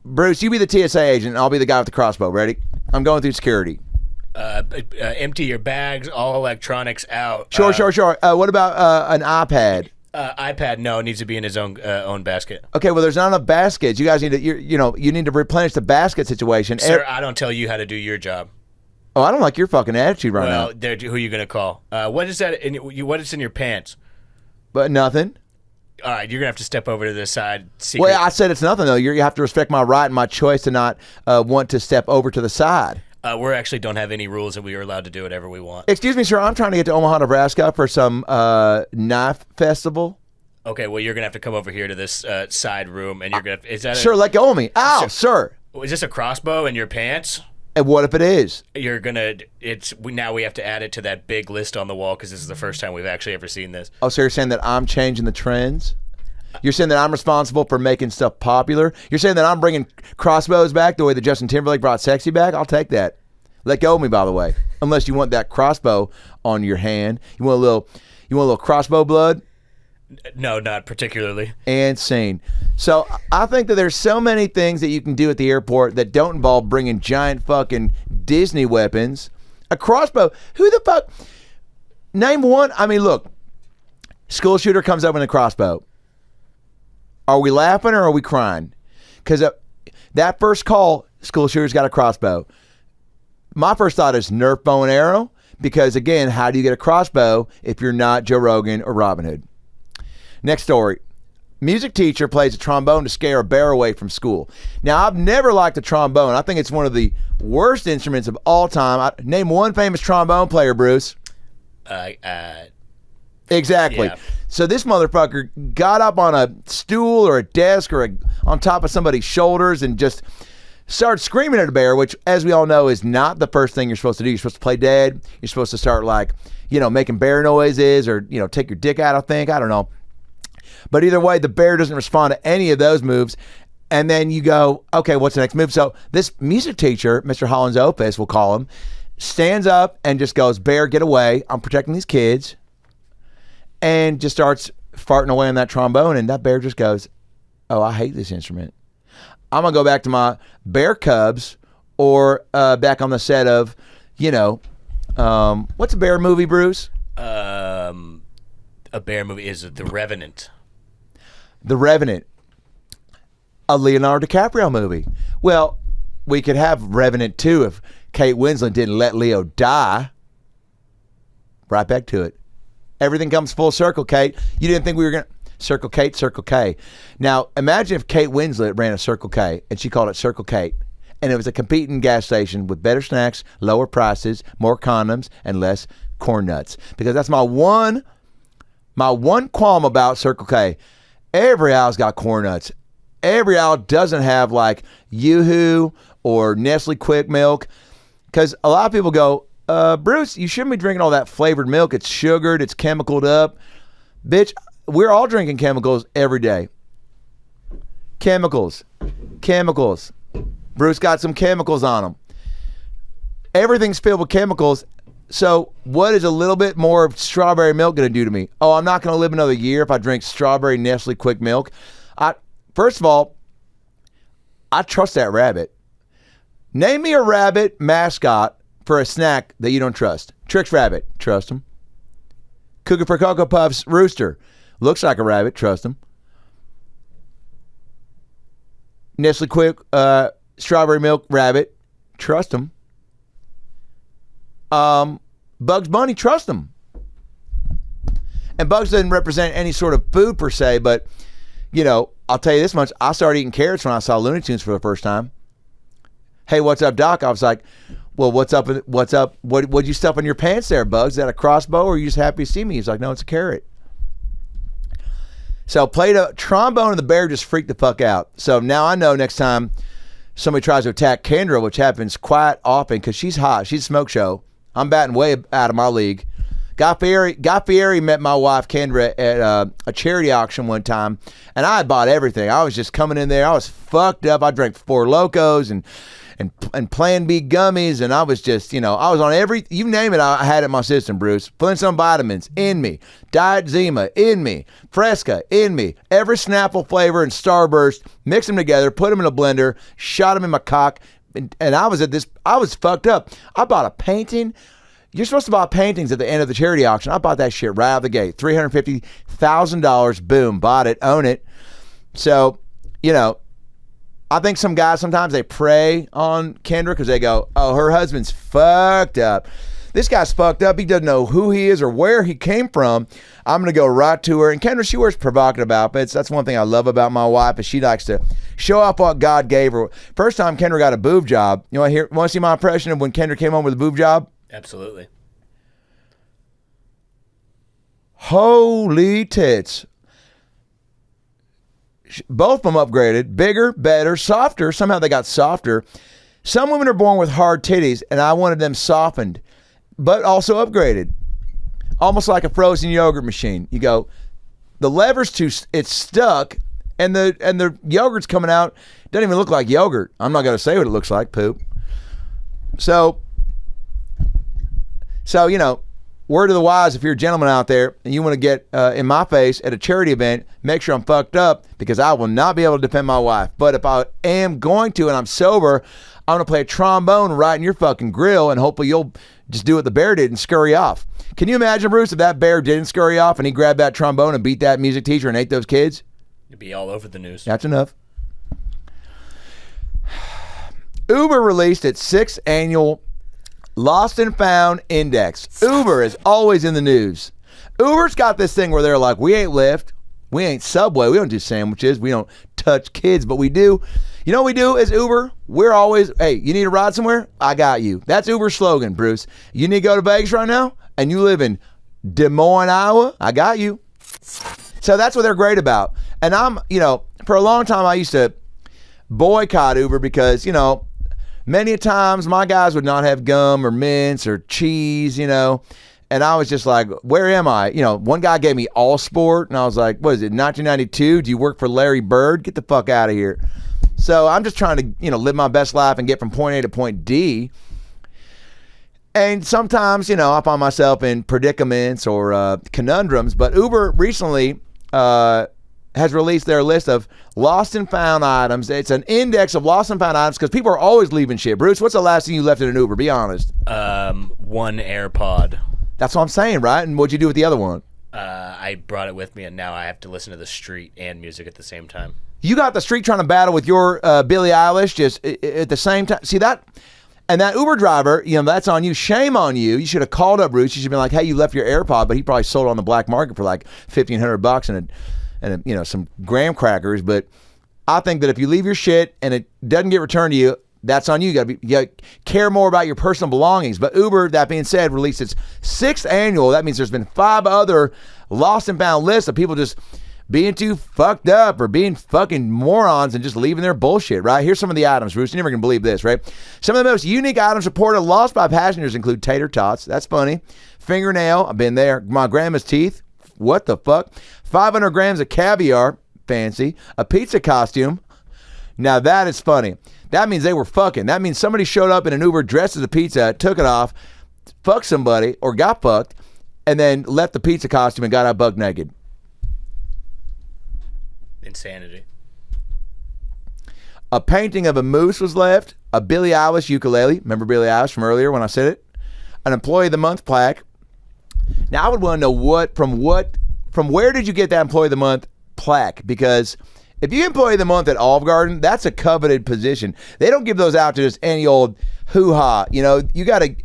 Bruce, you be the TSA agent and I'll be the guy with the crossbow. Ready? I'm going through security. Empty your bags, all electronics out. Sure. What about an iPad? iPad, no, it needs to be in his own basket. Okay, well, there's not enough baskets. You guys need to, you need to replenish the basket situation. Sir, I don't tell you how to do your job. Oh, I don't like your fucking attitude right now. Well, who are you going to call? What is that? What is in your pants? But nothing. All right, you're going to have to step over to the side. Secret. Well, I said it's nothing, though. You have to respect my right and my choice to not want to step over to the side. We actually don't have any rules that we are allowed to do whatever we want. Excuse me, sir. I'm trying to get to Omaha, Nebraska for some knife festival. Okay, well, you're going to have to come over here to this side room, and you're going to... Is that sir, let go of me. Ow, sir. Is this a crossbow in your pants? And what if it is? You're going to... Now we have to add it to that big list on the wall because this is the first time we've actually ever seen this. Oh, so you're saying that I'm changing the trends? You're saying that I'm responsible for making stuff popular? You're saying that I'm bringing crossbows back the way that Justin Timberlake brought sexy back? I'll take that. Let go of me, by the way. Unless you want that crossbow on your hand. You want a little crossbow blood? No, not particularly. And scene. So I think that there's so many things that you can do at the airport that don't involve bringing giant fucking Disney weapons. A crossbow. Who the fuck? Name one. I mean, look. School shooter comes up with a crossbow. Are we laughing or are we crying? Because that first call, school shooter's got a crossbow. My first thought is Nerf bow and arrow. Because again, how do you get a crossbow if you're not Joe Rogan or Robin Hood? Next story. Music teacher plays a trombone to scare a bear away from school. Now, I've never liked the trombone. I think it's one of the worst instruments of all time. Name one famous trombone player, Bruce. Exactly. Yeah. So this motherfucker got up on a stool or a desk or on top of somebody's shoulders and just started screaming at a bear, which, as we all know, is not the first thing you're supposed to do. You're supposed to play dead. You're supposed to start making bear noises or, take your dick out, I think. I don't know. But either way, the bear doesn't respond to any of those moves. And then you go, okay, what's the next move? So this music teacher, Mr. Hollins Opus, we'll call him, stands up and just goes, bear, get away. I'm protecting these kids. And just starts farting away on that trombone. And that bear just goes, oh, I hate this instrument. I'm going to go back to my bear cubs or back on the set of, what's a bear movie, Bruce? a bear movie is The Revenant. The Revenant, a Leonardo DiCaprio movie. Well, we could have Revenant 2 if Kate Winslet didn't let Leo die. Right back to it. Everything comes full circle, Kate. You didn't think we were going to... Circle Kate, Circle K. Now, imagine if Kate Winslet ran a Circle K and she called it Circle Kate. And it was a competing gas station with better snacks, lower prices, more condoms, and less corn nuts. Because that's my one qualm about Circle K. Every aisle's got corn nuts. Every aisle doesn't have like Yoo-Hoo or Nestle Quick Milk. Because a lot of people go, Bruce, you shouldn't be drinking all that flavored milk. It's sugared. It's chemicaled up. Bitch, we're all drinking chemicals every day. Chemicals. Bruce got some chemicals on them. Everything's filled with chemicals. So what is a little bit more of strawberry milk going to do to me? Oh, I'm not going to live another year if I drink strawberry Nestle Quick Milk. First of all, I trust that rabbit. Name me a rabbit mascot for a snack that you don't trust. Trix Rabbit, trust him. Cookie for Cocoa Puffs Rooster, looks like a rabbit, trust him. Nestle Quick Strawberry Milk Rabbit, trust him. Bugs Bunny, trust him. And Bugs doesn't represent any sort of food per se, but, you know, I'll tell you this much. I started eating carrots when I saw Looney Tunes for the first time. Hey, what's up, Doc? I was like, well, what's up? What'd you stuff in your pants there, Bugs? Is that a crossbow or are you just happy to see me? He's like, no, it's a carrot. So played a trombone and the bear just freaked the fuck out. So now I know next time somebody tries to attack Kendra, which happens quite often because she's hot. She's a smoke show. I'm batting way out of my league. Guy Fieri met my wife Kendra at a charity auction one time, and I had bought everything. I was just coming in there. I was fucked up. I drank 4 Locos and Plan B gummies, and I was just, you know, I was on every, you name it, I had it in my system, Bruce. Flintstone vitamins in me, Diet Zima in me, Fresca in me, every Snapple flavor and Starburst, mix them together, put them in a blender, shot them in my cock, and I was fucked up. I bought a painting. You're supposed to buy paintings at the end of the charity auction. I bought that shit right out of the gate. $350,000, boom, bought it, own it. So, you know, I think some guys, sometimes they prey on Kendra because they go, oh, her husband's fucked up. This guy's fucked up. He doesn't know who he is or where he came from. I'm going to go right to her. And Kendra, she wears provocative outfits. That's one thing I love about my wife is she likes to show off what God gave her. First time Kendra got a boob job. You want to see my impression of when Kendra came home with a boob job? Absolutely. Holy tits. Both of them upgraded. Bigger, better, softer. Somehow they got softer. Some women are born with hard titties, and I wanted them softened, but also upgraded. Almost like a frozen yogurt machine. You go, the lever's it's stuck, and the yogurt's coming out. Doesn't even look like yogurt. I'm not going to say what it looks like, poop. So, you know, word to the wise, if you're a gentleman out there and you want to get in my face at a charity event, make sure I'm fucked up because I will not be able to defend my wife. But if I am going to and I'm sober, I'm going to play a trombone right in your fucking grill and hopefully you'll just do what the bear did and scurry off. Can you imagine, Bruce, if that bear didn't scurry off and he grabbed that trombone and beat that music teacher and ate those kids? It'd be all over the news. That's enough. Uber released its 6th annual Lost and Found Index. Uber is always in the news. Uber's got this thing where they're like, we ain't Lyft, we ain't Subway, we don't do sandwiches, we don't touch kids, but we do. You know what we do as Uber? We're always, hey, you need a ride somewhere? I got you. That's Uber's slogan, Bruce. You need to go to Vegas right now? And you live in Des Moines, Iowa? I got you. So that's what they're great about. And I'm, you know, for a long time I used to boycott Uber because, you know, many times my guys would not have gum or mints or cheese, you know, and I was just like, where am I? You know, one guy gave me All Sport, and I was like, what is it, 1992? Do you work for Larry Bird? Get the fuck out of here. So I'm just trying to, you know, live my best life and get from point A to point D. And sometimes, you know, I find myself in predicaments or conundrums, but Uber recently has released their list of lost and found items. It's an index of lost and found items because people are always leaving shit. Bruce, what's the last thing you left in an Uber? Be honest. One AirPod. That's what I'm saying, right? And what'd you do with the other one? I brought it with me, and now I have to listen to the street and music at the same time. You got the street trying to battle with your Billie Eilish just at the same time. See that? And that Uber driver, that's on you. Shame on you. You should have called up Bruce. You should have been like, hey, you left your AirPod, but he probably sold it on the black market for like $1,500 and some graham crackers. But I think that if you leave your shit and it doesn't get returned to you, that's on you. You gotta care more about your personal belongings. But Uber, that being said, released its 6th annual. That means there's been 5 other lost and found lists of people just being too fucked up or being fucking morons and just leaving their bullshit, right? Here's some of the items, Bruce. You're never going to believe this, right? Some of the most unique items reported lost by passengers include tater tots. That's funny. Fingernail. I've been there. My grandma's teeth. What the fuck? 500 grams of caviar. Fancy. A pizza costume. Now that is funny. That means they were fucking. That means somebody showed up in an Uber dressed as a pizza, took it off, fucked somebody or got fucked, and then left the pizza costume and got out buck naked. Insanity. A painting of a moose was left. A Billie Eilish ukulele. Remember Billie Eilish from earlier when I said it? An Employee of the Month plaque. Now I would want to know from where did you get that Employee of the Month plaque? Because if you get Employee of the Month at Olive Garden, that's a coveted position. They don't give those out to just any old hoo-ha. You gotta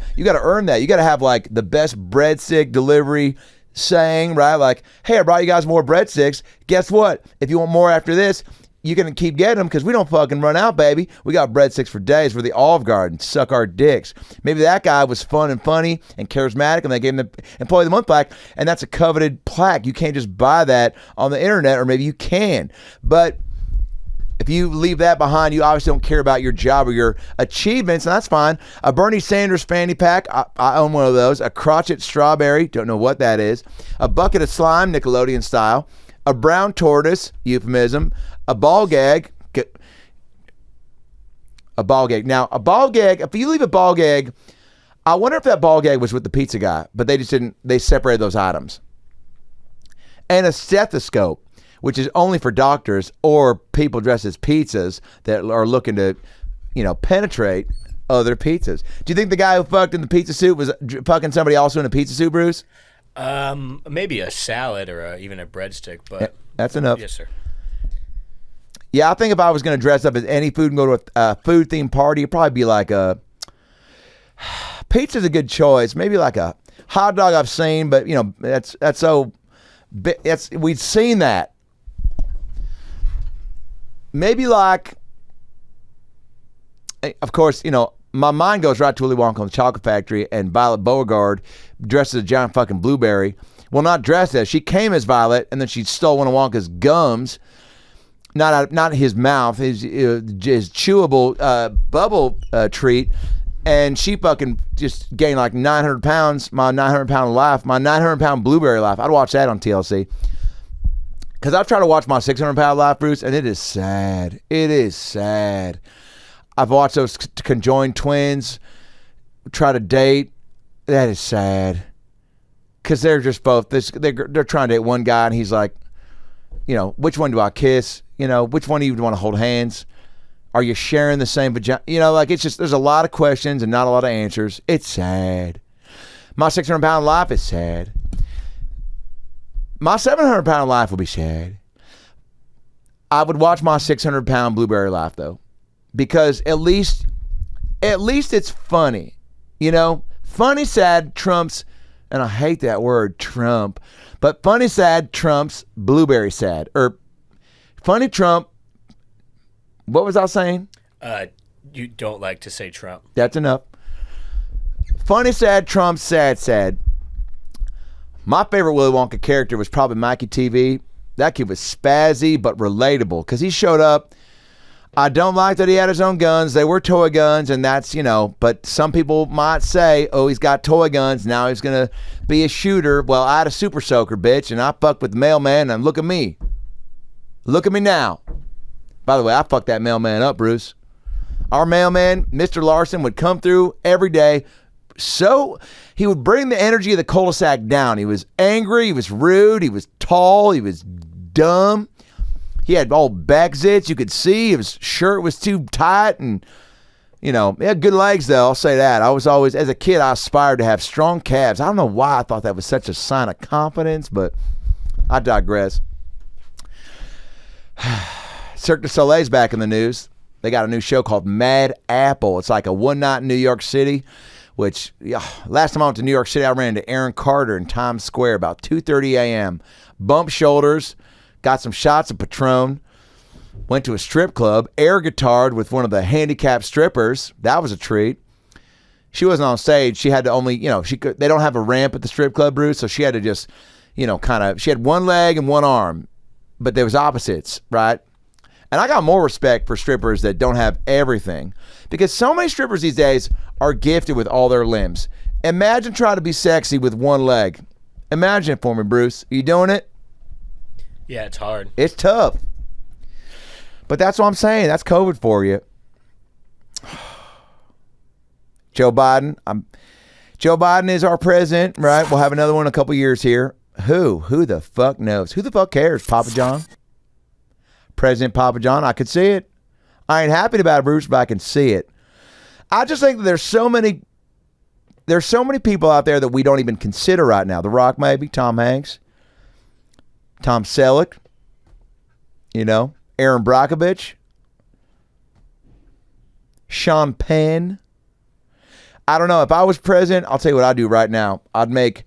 earn that. You gotta have like the best breadstick delivery saying, right? Like, hey, I brought you guys more breadsticks. Guess what? If you want more after this, you can keep getting them because we don't fucking run out, baby. We got breadsticks for days. We're the Olive Garden. Suck our dicks. Maybe that guy was fun and funny and charismatic, and they gave him the Employee of the Month plaque, and that's a coveted plaque. You can't just buy that on the internet, or maybe you can. But if you leave that behind, you obviously don't care about your job or your achievements, and that's fine. A Bernie Sanders fanny pack, I own one of those. A crotchet strawberry, don't know what that is. A bucket of slime, Nickelodeon style. A brown tortoise, euphemism. A ball gag. A ball gag. Now, a ball gag, if you leave a ball gag, I wonder if that ball gag was with the pizza guy, but they separated those items. And a stethoscope, which is only for doctors or people dressed as pizzas that are looking to, penetrate other pizzas. Do you think the guy who fucked in the pizza suit was fucking somebody also in a pizza suit, Bruce? Maybe a salad or even a breadstick, but Yeah, that's enough. Yes, sir. Yeah, I think if I was going to dress up as any food and go to a food themed party, it'd probably be like pizza's a good choice. Maybe like a hot dog I've seen, but we've seen that. Maybe like, of course, my mind goes right to Willy Wonka and the Chocolate Factory and Violet Beauregard dressed as a giant fucking blueberry. Well, not dressed as. She came as Violet, and then she stole one of Wonka's gums. Not his mouth, his chewable bubble treat. And she fucking just gained like 900 pounds, my 900-pound life, my 900-pound blueberry life. I'd watch that on TLC. Because I've tried to watch my 600-pound life, Bruce, and it is sad. It is sad. I've watched those conjoined twins try to date. That is sad. Because they're just both, they're trying to date one guy, and he's like, which one do I kiss? Which one do you want to hold hands? Are you sharing the same vagina? It's just, there's a lot of questions and not a lot of answers. It's sad. My 600-pound life is sad. My 700-pound life will be sad. I would watch my 600-pound blueberry life, though, because at least it's funny. Funny sad trumps, and I hate that word, Trump, but funny sad trumps blueberry sad. Or funny Trump, what was I saying? You don't like to say Trump. That's enough. Funny sad trumps sad. My favorite Willy Wonka character was probably Mikey TV. That kid was spazzy but relatable because he showed up. I don't like that he had his own guns. They were toy guns, and that's, but some people might say, oh, he's got toy guns. Now he's going to be a shooter. Well, I had a super soaker, bitch, and I fucked with the mailman, and look at me. Look at me now. By the way, I fucked that mailman up, Bruce. Our mailman, Mr. Larson, would come through every day. So he would bring the energy of the cul-de-sac down. He was angry. He was rude. He was tall. He was dumb. He had all back zits. You could see his shirt was too tight. And You know, he had good legs, though. I'll say that. I was always, as a kid, I aspired to have strong calves. I don't know why I thought that was such a sign of confidence, but I digress. Cirque Du Soleil's back in the news. They got a new show called Mad Apple. It's like a one night in New York City, which last time I went to New York City, I ran into Aaron Carter in Times Square about 2:30 a.m. Bumped shoulders, got some shots of Patron, went to a strip club, air guitared with one of the handicapped strippers. That was a treat. She wasn't on stage. She had to only, they don't have a ramp at the strip club, Bruce, so she had to just, she had one leg and one arm, but there was opposites, right? And I got more respect for strippers that don't have everything, because so many strippers these days are gifted with all their limbs. Imagine trying to be sexy with one leg. Imagine it for me, Bruce. Are you doing it? Yeah, it's hard. It's tough. But that's what I'm saying. That's COVID for you. Joe Biden. Joe Biden is our president, right? We'll have another one in a couple years here. Who the fuck knows? Who the fuck cares, Papa John? President Papa John, I could see it. I ain't happy about it, Bruce, but I can see it. I just think that there's so many people out there that we don't even consider right now. The Rock, maybe, Tom Hanks, Tom Selleck, Aaron Brockovich, Sean Penn. I don't know. If I was president, I'll tell you what I'd do right now. I'd make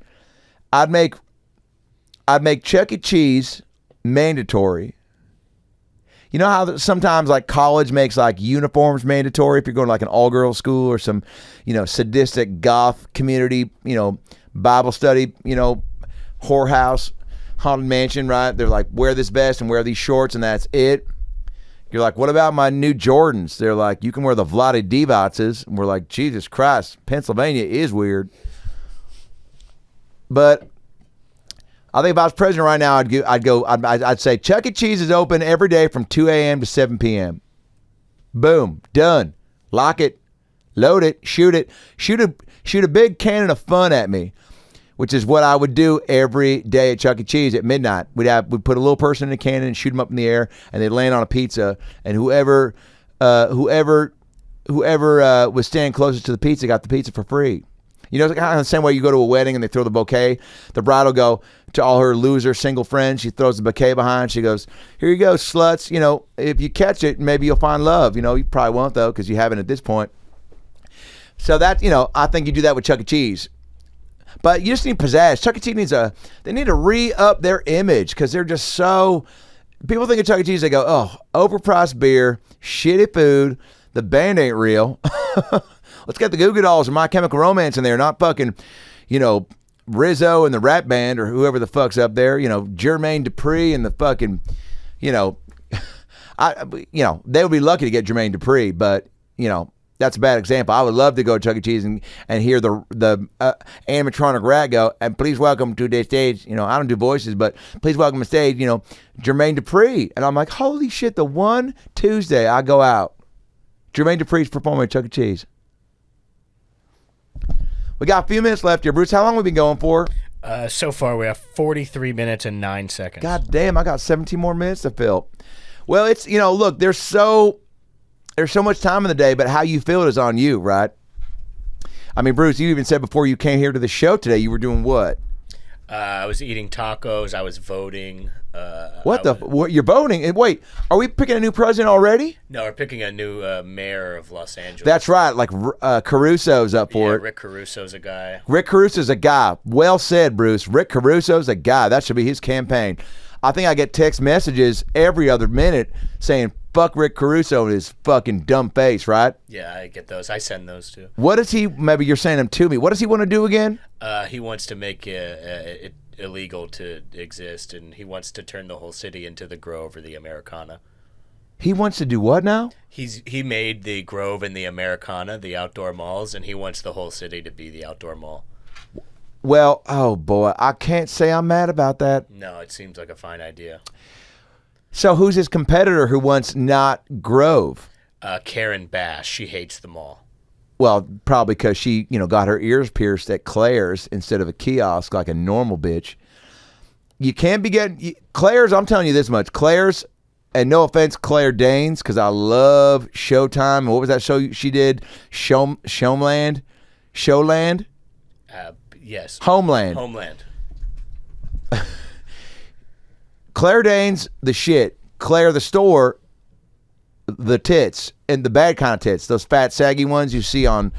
Chuck E. Cheese mandatory. You know how sometimes like college makes like uniforms mandatory if you're going to like an all-girls school or some, sadistic goth community, Bible study, whorehouse, haunted mansion, right? They're like, wear this vest and wear these shorts and that's it. You're like, what about my new Jordans? They're like, you can wear the Vlade Divac's. And we're like, Jesus Christ, Pennsylvania is weird. But I think if I was president right now, I'd say Chuck E. Cheese is open every day from 2 a.m. to 7 p.m. Boom, done. Lock it, load it, shoot it, shoot a big cannon of fun at me, which is what I would do every day at Chuck E. Cheese at midnight. We'd put a little person in a cannon and shoot them up in the air, and they'd land on a pizza, and whoever was standing closest to the pizza got the pizza for free. It's kind of the same way you go to a wedding and they throw the bouquet. The bride will go to all her loser single friends. She throws the bouquet behind. She goes, here you go, sluts. If you catch it, maybe you'll find love. You probably won't, though, because you haven't at this point. So that, I think you do that with Chuck E. Cheese. But you just need pizzazz. Chuck E. Cheese they need to re-up their image because they're just so, people think of Chuck E. Cheese, they go, oh, overpriced beer, shitty food, the band ain't real. Let's get the Goo Goo Dolls or My Chemical Romance in there, not fucking, Rizzo and the rap band or whoever the fuck's up there, Jermaine Dupri and the fucking, they would be lucky to get Jermaine Dupri, but, that's a bad example. I would love to go to Chuck E. Cheese and hear the animatronic rat go, and please welcome to the stage, I don't do voices, but please welcome to stage, Jermaine Dupri. And I'm like, holy shit, the one Tuesday I go out, Jermaine Dupri's performing at Chuck E. Cheese. We got a few minutes left here, Bruce. How long have we been going for? So far, we have 43 minutes and 9 seconds. God damn, I got 17 more minutes to fill. Well, it's, look, there's so much time in the day, but how you feel it is on you, right? I mean, Bruce, you even said before you came here to the show today, you were doing what? I was eating tacos. I was voting. What you're voting? Wait, are we picking a new president already? No, we're picking a new mayor of Los Angeles. That's right. Like Caruso's up for it. Rick Caruso's a guy. Rick Caruso's a guy. Well said, Bruce. Rick Caruso's a guy. That should be his campaign. I think I get text messages every other minute saying, fuck Rick Caruso and his fucking dumb face, right? Yeah, I get those. I send those too. What does he, maybe you're saying them to me, what does he want to do again? He wants to make it illegal to exist, and he wants to turn the whole city into the Grove or the Americana. He wants to do what now? He made the Grove and the Americana, the outdoor malls, and he wants the whole city to be the outdoor mall. Well, oh boy, I can't say I'm mad about that. No, it seems like a fine idea. So who's his competitor who wants not Grove? Karen Bass. She hates the mall. Well, probably because she, got her ears pierced at Claire's instead of a kiosk like a normal bitch. You can't be getting Claire's. I'm telling you this much: Claire's And no offense, Claire Danes, because I love Showtime. What was that show she did? Showland? Yes. Homeland. Claire Danes, the shit. Claire, the store, the tits, and the bad kind of tits. Those fat, saggy ones you see on,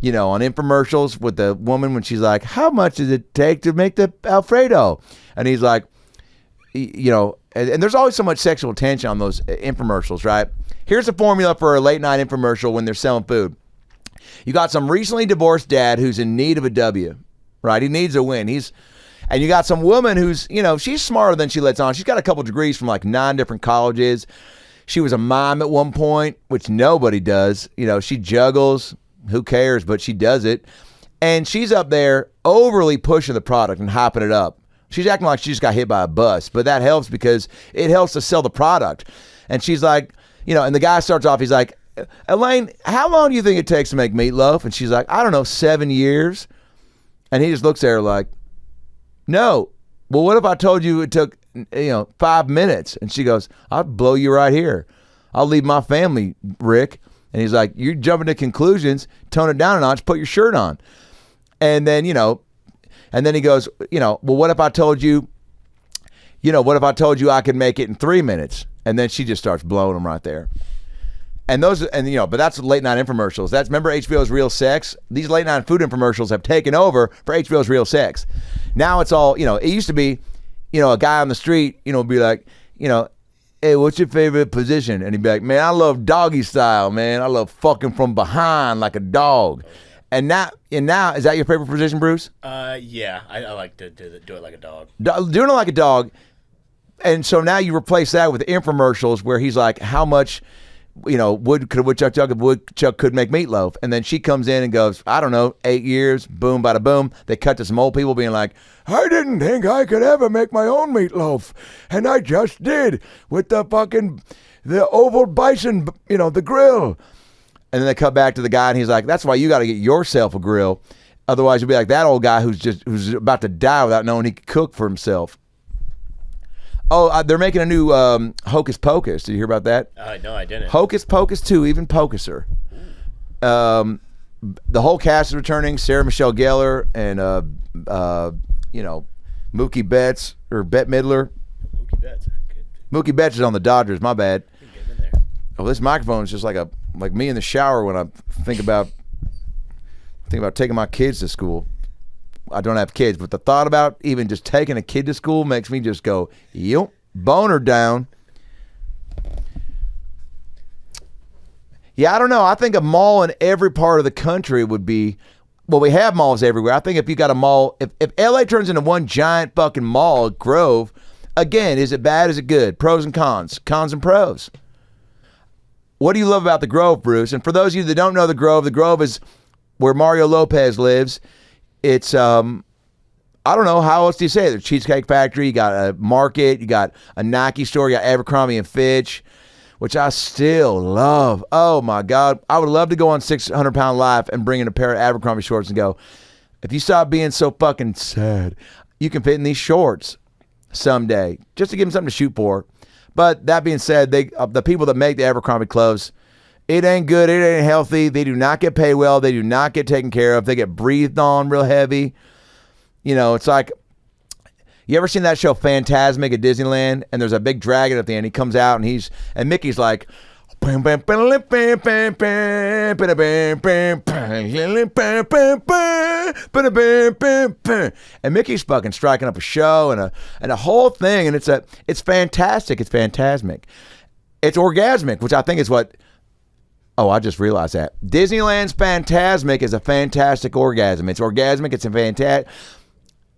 on infomercials with the woman when she's like, how much does it take to make the Alfredo? And he's like, and there's always so much sexual tension on those infomercials, right? Here's a formula for a late night infomercial when they're selling food. You got some recently divorced dad who's in need of a W, right? He needs a win. And you got some woman who's, she's smarter than she lets on. She's got a couple degrees from like 9 different colleges. She was a mime at one point, which nobody does. She juggles. Who cares? But she does it. And she's up there overly pushing the product and hyping it up. She's acting like she just got hit by a bus, but that helps because it helps to sell the product. And she's like, and the guy starts off, he's like, Elaine, how long do you think it takes to make meatloaf? And she's like, I don't know, 7 years. And he just looks at her like, no. Well, what if I told you it took, 5 minutes? And she goes, I'll blow you right here. I'll leave my family, Rick. And he's like, you're jumping to conclusions, tone it down a notch, put your shirt on. And then, and then he goes, well, what if I told you, I could make it in 3 minutes? And then she just starts blowing him right there. And but that's late night infomercials. Remember HBO's Real Sex? These late night food infomercials have taken over for HBO's Real Sex. Now it's all, it used to be, a guy on the street, be like, hey, what's your favorite position? And he'd be like, man, I love doggy style, man. I love fucking from behind like a dog. And now, is that your favorite position, Bruce? Yeah, I like to do it like a dog. Doing it like a dog. And so now you replace that with infomercials where he's like, how much, could a woodchuck could make meatloaf? And then she comes in and goes, I don't know, 8 years, boom, bada boom. They cut to some old people being like, I didn't think I could ever make my own meatloaf. And I just did with the oval bison, the grill. And then they cut back to the guy, and he's like, that's why you got to get yourself a grill. Otherwise, you'll be like that old guy who's about to die without knowing he could cook for himself. Oh, they're making a new Hocus Pocus. Did you hear about that? No, I didn't. Hocus Pocus 2, even Pocuser. The whole cast is returning. Sarah Michelle Gellar and, Mookie Betts, or Bette Midler. Mookie Betts. Mookie Betts is on the Dodgers. My bad. Oh, this microphone is just like me in the shower when I think about taking my kids to school. I don't have kids, but the thought about even just taking a kid to school makes me just go, yep, boner down. Yeah, I don't know. I think a mall in every part of the country would be, well, we have malls everywhere. I think if you got a mall, if LA turns into one giant fucking mall, Grove, again, is it bad? Is it good? Pros and cons. Cons and pros. What do you love about the Grove, Bruce? And for those of you that don't know the Grove is where Mario Lopez lives. It's, I don't know, how else do you say it? There's Cheesecake Factory, you got a market, you got a Nike store, you got Abercrombie and Fitch, which I still love. Oh my God. I would love to go on 600 Pound Life and bring in a pair of Abercrombie shorts and go, if you stop being so fucking sad, you can fit in these shorts someday, just to give them something to shoot for. But that being said, the people that make the Abercrombie clothes, it ain't good. It ain't healthy. They do not get paid well. They do not get taken care of. They get breathed on real heavy. It's like, you ever seen that show Fantasmic at Disneyland? And there's a big dragon at the end. He comes out and Mickey's like, and Mickey's fucking striking up a show and a whole thing. And it's fantastic. It's Fantasmic. It's orgasmic, which I think is what. Oh, I just realized that. Disneyland's Fantasmic is a fantastic orgasm. It's orgasmic. It's a fantastic.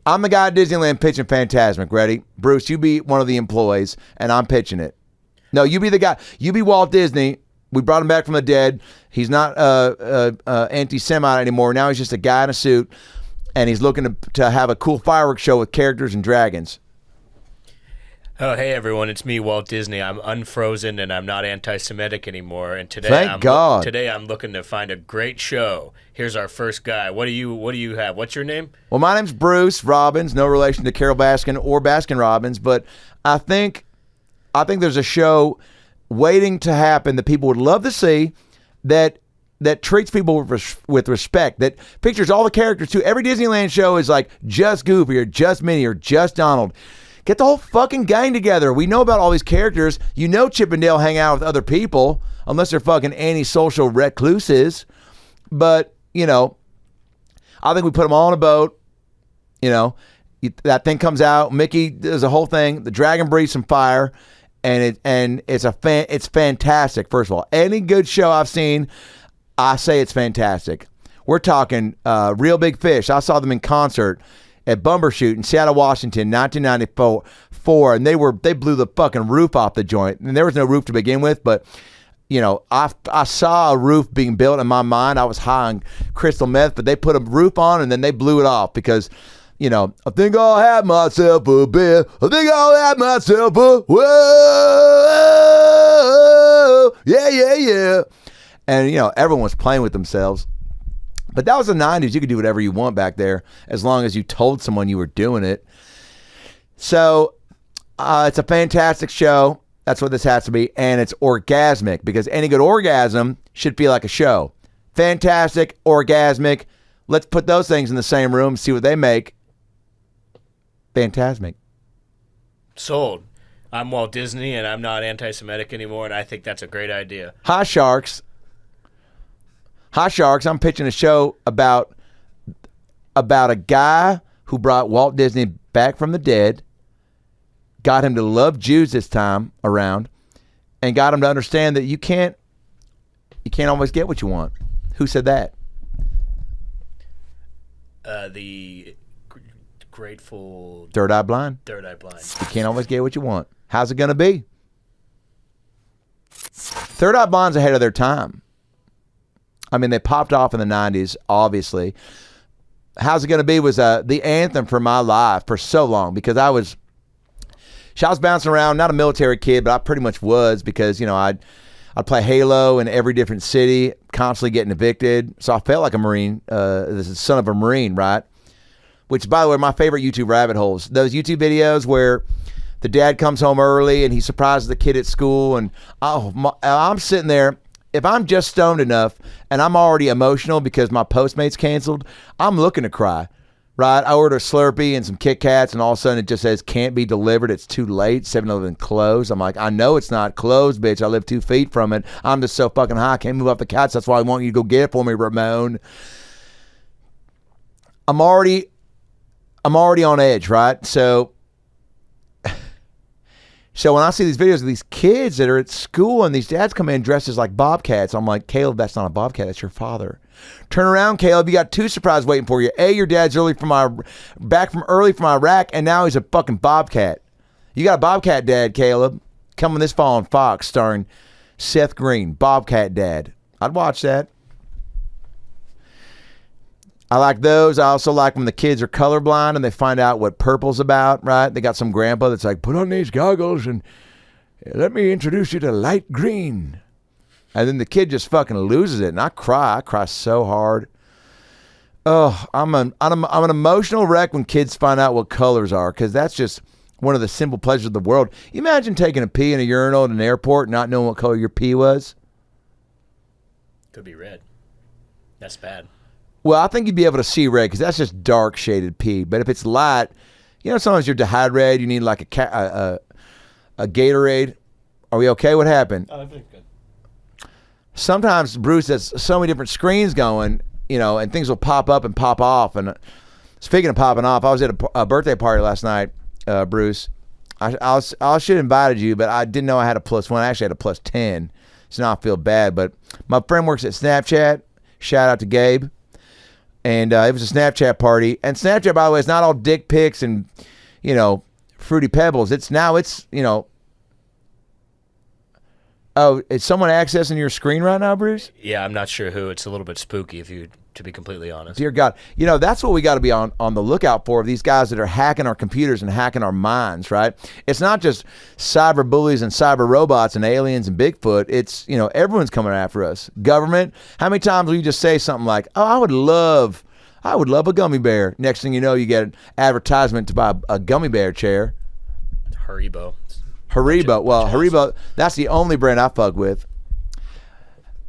I'm the guy at Disneyland pitching Fantasmic. Ready? Bruce, you be one of the employees, and I'm pitching it. No, you be the guy. You be Walt Disney. We brought him back from the dead. He's not anti-Semite anymore. Now he's just a guy in a suit, and he's looking to have a cool fireworks show with characters and dragons. Oh, hey everyone! It's me, Walt Disney. I'm unfrozen and I'm not anti-Semitic anymore. And today, Thank God. Today I'm looking to find a great show. Here's our first guy. What do you have? What's your name? Well, my name's Bruce Robbins. No relation to Carol Baskin or Baskin Robbins, but I think I think there's a show waiting to happen that people would love to see that treats people with respect, that pictures all the characters too. Every Disneyland show is like just Goofy or just Minnie or just Donald. Get the whole fucking gang together. We know about all these characters. You know Chip and Dale hang out with other people unless they're fucking antisocial recluses. But, you know, I think we put them all in a boat. You know, that thing comes out. Mickey does a whole thing. The dragon breathes some fire. And it's fantastic, first of all. Any good show I've seen, I say it's fantastic. We're talking Real Big Fish. I saw them in concert at Bumbershoot in Seattle, Washington, 1994, and they blew the fucking roof off the joint. And there was no roof to begin with, but you know, I saw a roof being built in my mind. I was high on crystal meth, but they put a roof on and then they blew it off because, you know, I think I'll have myself a beer. I think I'll have myself a whoa, yeah. And you know, everyone was playing with themselves. But that was the 90s. You could do whatever you want back there as long as you told someone you were doing it. So it's a fantastic show. That's what this has to be. And it's orgasmic because any good orgasm should feel like a show. Fantastic, orgasmic. Let's put those things in the same room, see what they make. Fantastic. Sold. I'm Walt Disney and I'm not anti-Semitic anymore, and I think that's a great idea. Hi, Sharks. Hi, Sharks. I'm pitching a show about a guy who brought Walt Disney back from the dead, got him to love Jews this time around, and got him to understand that you can't always get what you want. Who said that? The grateful... Third Eye Blind. Third Eye Blind. You can't always get what you want. How's it going to be? Third Eye Blind's ahead of their time. I mean, they popped off in the 90s, obviously. How's It Gonna Be was the anthem for my life for so long because I was bouncing around, not a military kid, but I pretty much was because, you know, I'd play Halo in every different city, constantly getting evicted. So I felt like a Marine, the son of a Marine, right? Which, by the way, are my favorite YouTube rabbit holes. Those YouTube videos where the dad comes home early and he surprises the kid at school and I'm sitting there. If I'm just stoned enough and I'm already emotional because my Postmates canceled, I'm looking to cry, right? I order a Slurpee and some Kit Kats and all of a sudden it just says can't be delivered. It's too late. 7-Eleven closed. I'm like, I know it's not closed, bitch. I live 2 feet from it. I'm just so fucking high. I can't move off the couch. That's why I want you to go get it for me, Ramon. I'm already on edge, right? So when I see these videos of these kids that are at school and these dads come in dressed as like bobcats, I'm like, Caleb, that's not a bobcat. That's your father. Turn around, Caleb. You got 2 surprises waiting for you. A, your dad's back from Iraq, and now he's a fucking bobcat. You got a bobcat dad, Caleb. Coming this fall on Fox, starring Seth Green, Bobcat Dad. I'd watch that. I like those. I also like when the kids are colorblind and they find out what purple's about, right? They got some grandpa that's like, put on these goggles and let me introduce you to light green. And then the kid just fucking loses it. And I cry. I cry so hard. Oh, I'm an emotional wreck when kids find out what colors are because that's just one of the simple pleasures of the world. You imagine taking a pee in a urinal at an airport and not knowing what color your pee was? Could be red. That's bad. Well, I think you'd be able to see red because that's just dark shaded pee. But if it's light, you know, sometimes you're dehydrated. You need like a Gatorade. Are we okay? What happened? Oh, I think good. Sometimes Bruce has so many different screens going, you know, and things will pop up and pop off. And speaking of popping off, I was at a birthday party last night, Bruce. I should have invited you, but I didn't know I had a +1. I actually had a +10. So now I feel bad. But my friend works at Snapchat. Shout out to Gabe. And it was a Snapchat party. And Snapchat, by the way, is not all dick pics and, you know, Fruity Pebbles. It's, you know. Oh, is someone accessing your screen right now, Bruce? Yeah, I'm not sure who. It's a little bit spooky, to be completely honest. Dear God. You know, that's what we got to be on the lookout for, these guys that are hacking our computers and hacking our minds, right? It's not just cyber bullies and cyber robots and aliens and Bigfoot. It's, you know, everyone's coming after us. Government. How many times will you just say something like, oh, I would love a gummy bear. Next thing you know, you get an advertisement to buy a gummy bear chair. Haribo. Haribo. Well, Haribo, that's the only brand I fuck with.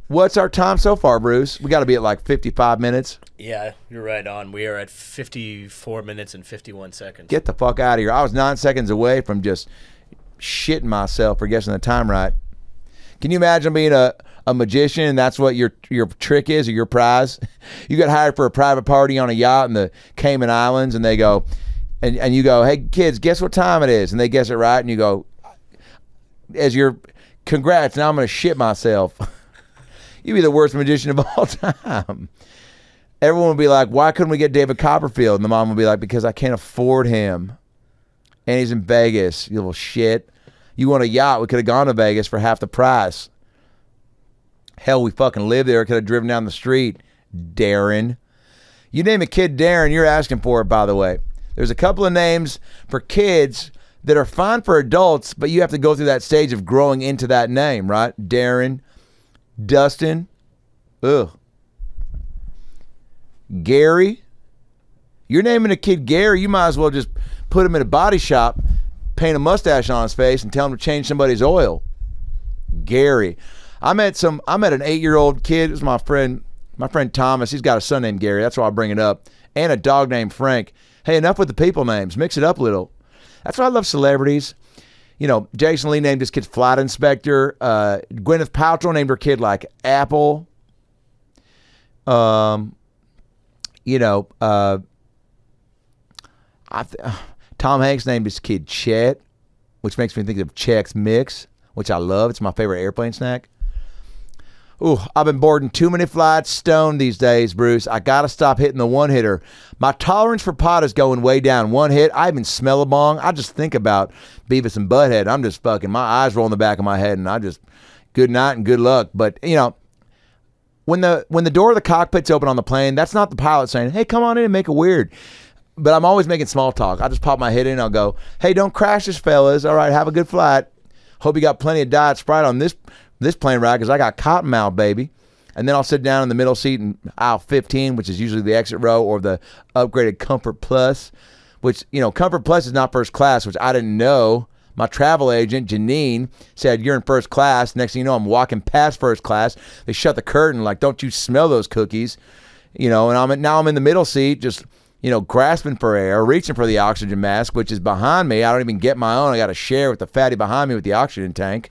What's our time so far, Bruce? We got to be at like 55 minutes. Yeah, you're right on. We are at 54 minutes and 51 seconds. Get the fuck out of here. I was 9 seconds away from just shitting myself for guessing the time right. Can you imagine being a magician and that's what your trick is or your prize? You get hired for a private party on a yacht in the Cayman Islands and they go, and you go, hey, kids, guess what time it is? And they guess it right and you go, as your congrats, now I'm going to shit myself. You'd be the worst magician of all time. Everyone would be like, why couldn't we get David Copperfield? And the mom would be like, because I can't afford him. And he's in Vegas, you little shit. You want a yacht, we could have gone to Vegas for half the price. Hell, we fucking lived there, could have driven down the street. Darren. You name a kid Darren, you're asking for it, by the way. There's a couple of names for kids that are fine for adults, but you have to go through that stage of growing into that name, right? Darren. Dustin, Gary. You're naming a kid Gary, you might as well just put him in a body shop, paint a mustache on his face, and tell him to change somebody's oil. Gary. I met an 8-year-old kid. It was my friend Thomas. He's got a son named Gary. That's why I bring it up. And a dog named Frank. Hey, enough with the people names. Mix it up a little. That's why I love celebrities. You know, Jason Lee named his kid Flight Inspector. Gwyneth Paltrow named her kid like Apple. Tom Hanks named his kid Chet, which makes me think of Chex Mix, which I love. It's my favorite airplane snack. Ooh, I've been boarding too many flights stoned these days, Bruce. I got to stop hitting the one-hitter. My tolerance for pot is going way down. One hit, I even smell a bong. I just think about Beavis and Butthead. I'm just fucking, my eyes roll in the back of my head, and I just, good night and good luck. But, you know, when the door of the cockpit's open on the plane, that's not the pilot saying, hey, come on in and make it weird. But I'm always making small talk. I just pop my head in and I'll go, hey, don't crash this, fellas. All right, have a good flight. Hope you got plenty of Diet Sprite on this plane ride because I got cotton mouth, baby. And then I'll sit down in the middle seat in aisle 15, which is usually the exit row, or the upgraded Comfort Plus, which, you know, Comfort Plus is not first class, which I didn't know. My travel agent, Janine, said, you're in first class. Next thing you know, I'm walking past first class. They shut the curtain like, don't you smell those cookies? You know, and now I'm in the middle seat just, you know, grasping for air, reaching for the oxygen mask, which is behind me. I don't even get my own. I got to share with the fatty behind me with the oxygen tank.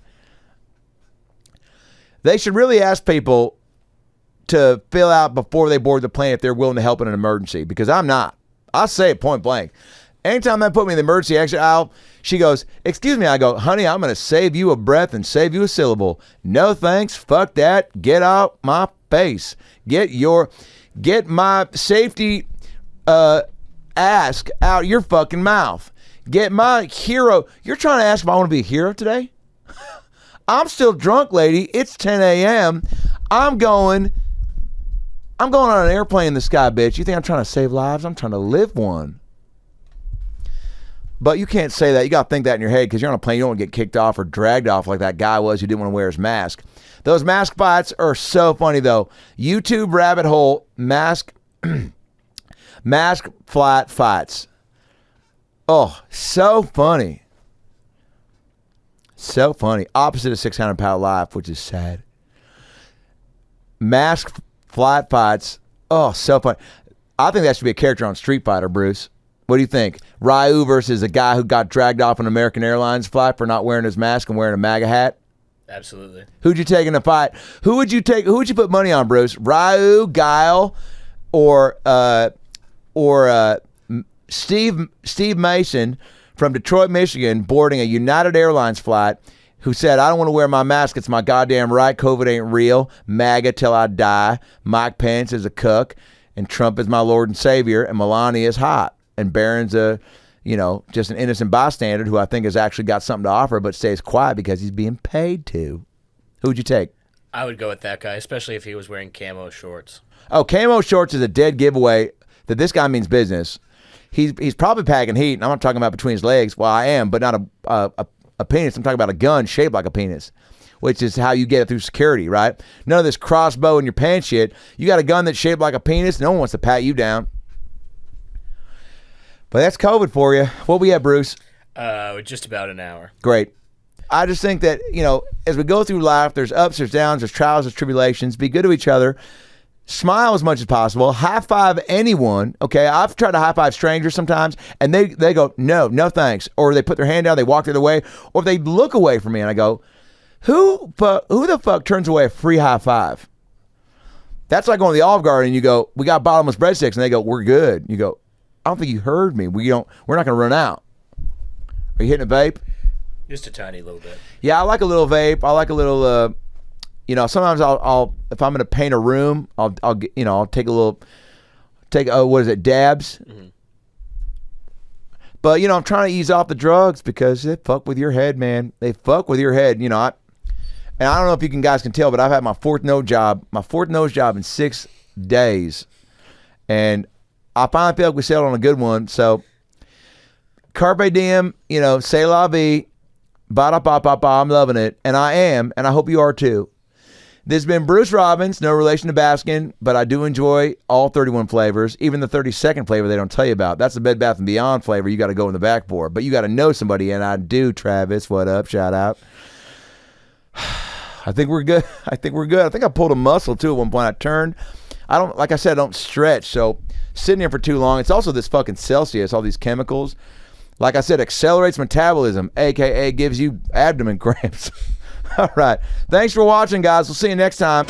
They should really ask people to fill out before they board the plane if they're willing to help in an emergency, because I'm not. I'll say it point blank. Anytime they put me in the emergency exit aisle, she goes, excuse me. I go, honey, I'm going to save you a breath and save you a syllable. No thanks. Fuck that. Get out my face. Get my safety ask out your fucking mouth. Get my hero. You're trying to ask if I want to be a hero today? I'm still drunk, lady. It's 10 a.m. I'm going on an airplane in the sky, bitch. You think I'm trying to save lives? I'm trying to live one. But you can't say that. You got to think that in your head because you're on a plane. You don't want to get kicked off or dragged off like that guy was who didn't want to wear his mask. Those mask fights are so funny, though. YouTube rabbit hole mask flight fights. Oh, so funny. So funny. Opposite of 600-pound life, which is sad. Mask flight fights. Oh, so funny. I think that should be a character on Street Fighter, Bruce. What do you think? Ryu versus a guy who got dragged off an American Airlines flight for not wearing his mask and wearing a MAGA hat? Absolutely. Who'd you take in a fight? Who would you put money on, Bruce? Ryu, Guile, or Steve Mason from Detroit, Michigan, boarding a United Airlines flight, who said, I don't want to wear my mask. It's my goddamn right. COVID ain't real. MAGA till I die. Mike Pence is a cuck. And Trump is my Lord and Savior. And Melania is hot. And Barron's just an innocent bystander who I think has actually got something to offer but stays quiet because he's being paid to. Who would you take? I would go with that guy, especially if he was wearing camo shorts. Oh, camo shorts is a dead giveaway that this guy means business. He's probably packing heat, and I'm not talking about between his legs. Well, I am, but not a penis. I'm talking about a gun shaped like a penis, which is how you get it through security, right? None of this crossbow in your pants shit. You got a gun that's shaped like a penis. No one wants to pat you down. But that's COVID for you. What we at, Bruce? Just about an hour. Great. I just think that, as we go through life, there's ups, there's downs, there's trials, there's tribulations. Be good to each other. Smile as much as possible. High five anyone. Okay, I've tried to high five strangers sometimes, and they go, no thanks, or they put their hand down, they walk the other way, or they look away from me, and I go, who the fuck turns away a free high five? That's like going to the Olive Garden, and you go, we got bottomless breadsticks, and they go, we're good. You go, I don't think you heard me. We're not going to run out. Are you hitting a vape? Just a tiny little bit. Yeah, I like a little vape. I like a little. Sometimes I'll if I'm going to paint a room, I'll take what is it, dabs. Mm-hmm. But I'm trying to ease off the drugs because they fuck with your head, man. They fuck with your head. And I don't know if you guys can tell, but I've had my fourth nose job in 6 days, and I finally feel like we settled on a good one. So carpe diem, say la vie, ba da ba ba ba. I'm loving it, and I am, and I hope you are too. This has been Bruce Robbins, no relation to Baskin, but I do enjoy all 31 flavors, even the 32nd flavor they don't tell you about. That's the Bed Bath & Beyond flavor you got to go in the back for, but you got to know somebody, and I do, Travis. What up? Shout out. I think we're good. I think I pulled a muscle, too, at one point. I turned. Like I said, I don't stretch, so sitting here for too long. It's also this fucking Celsius, all these chemicals. Like I said, accelerates metabolism, a.k.a. gives you abdomen cramps. All right. Thanks for watching, guys. We'll see you next time.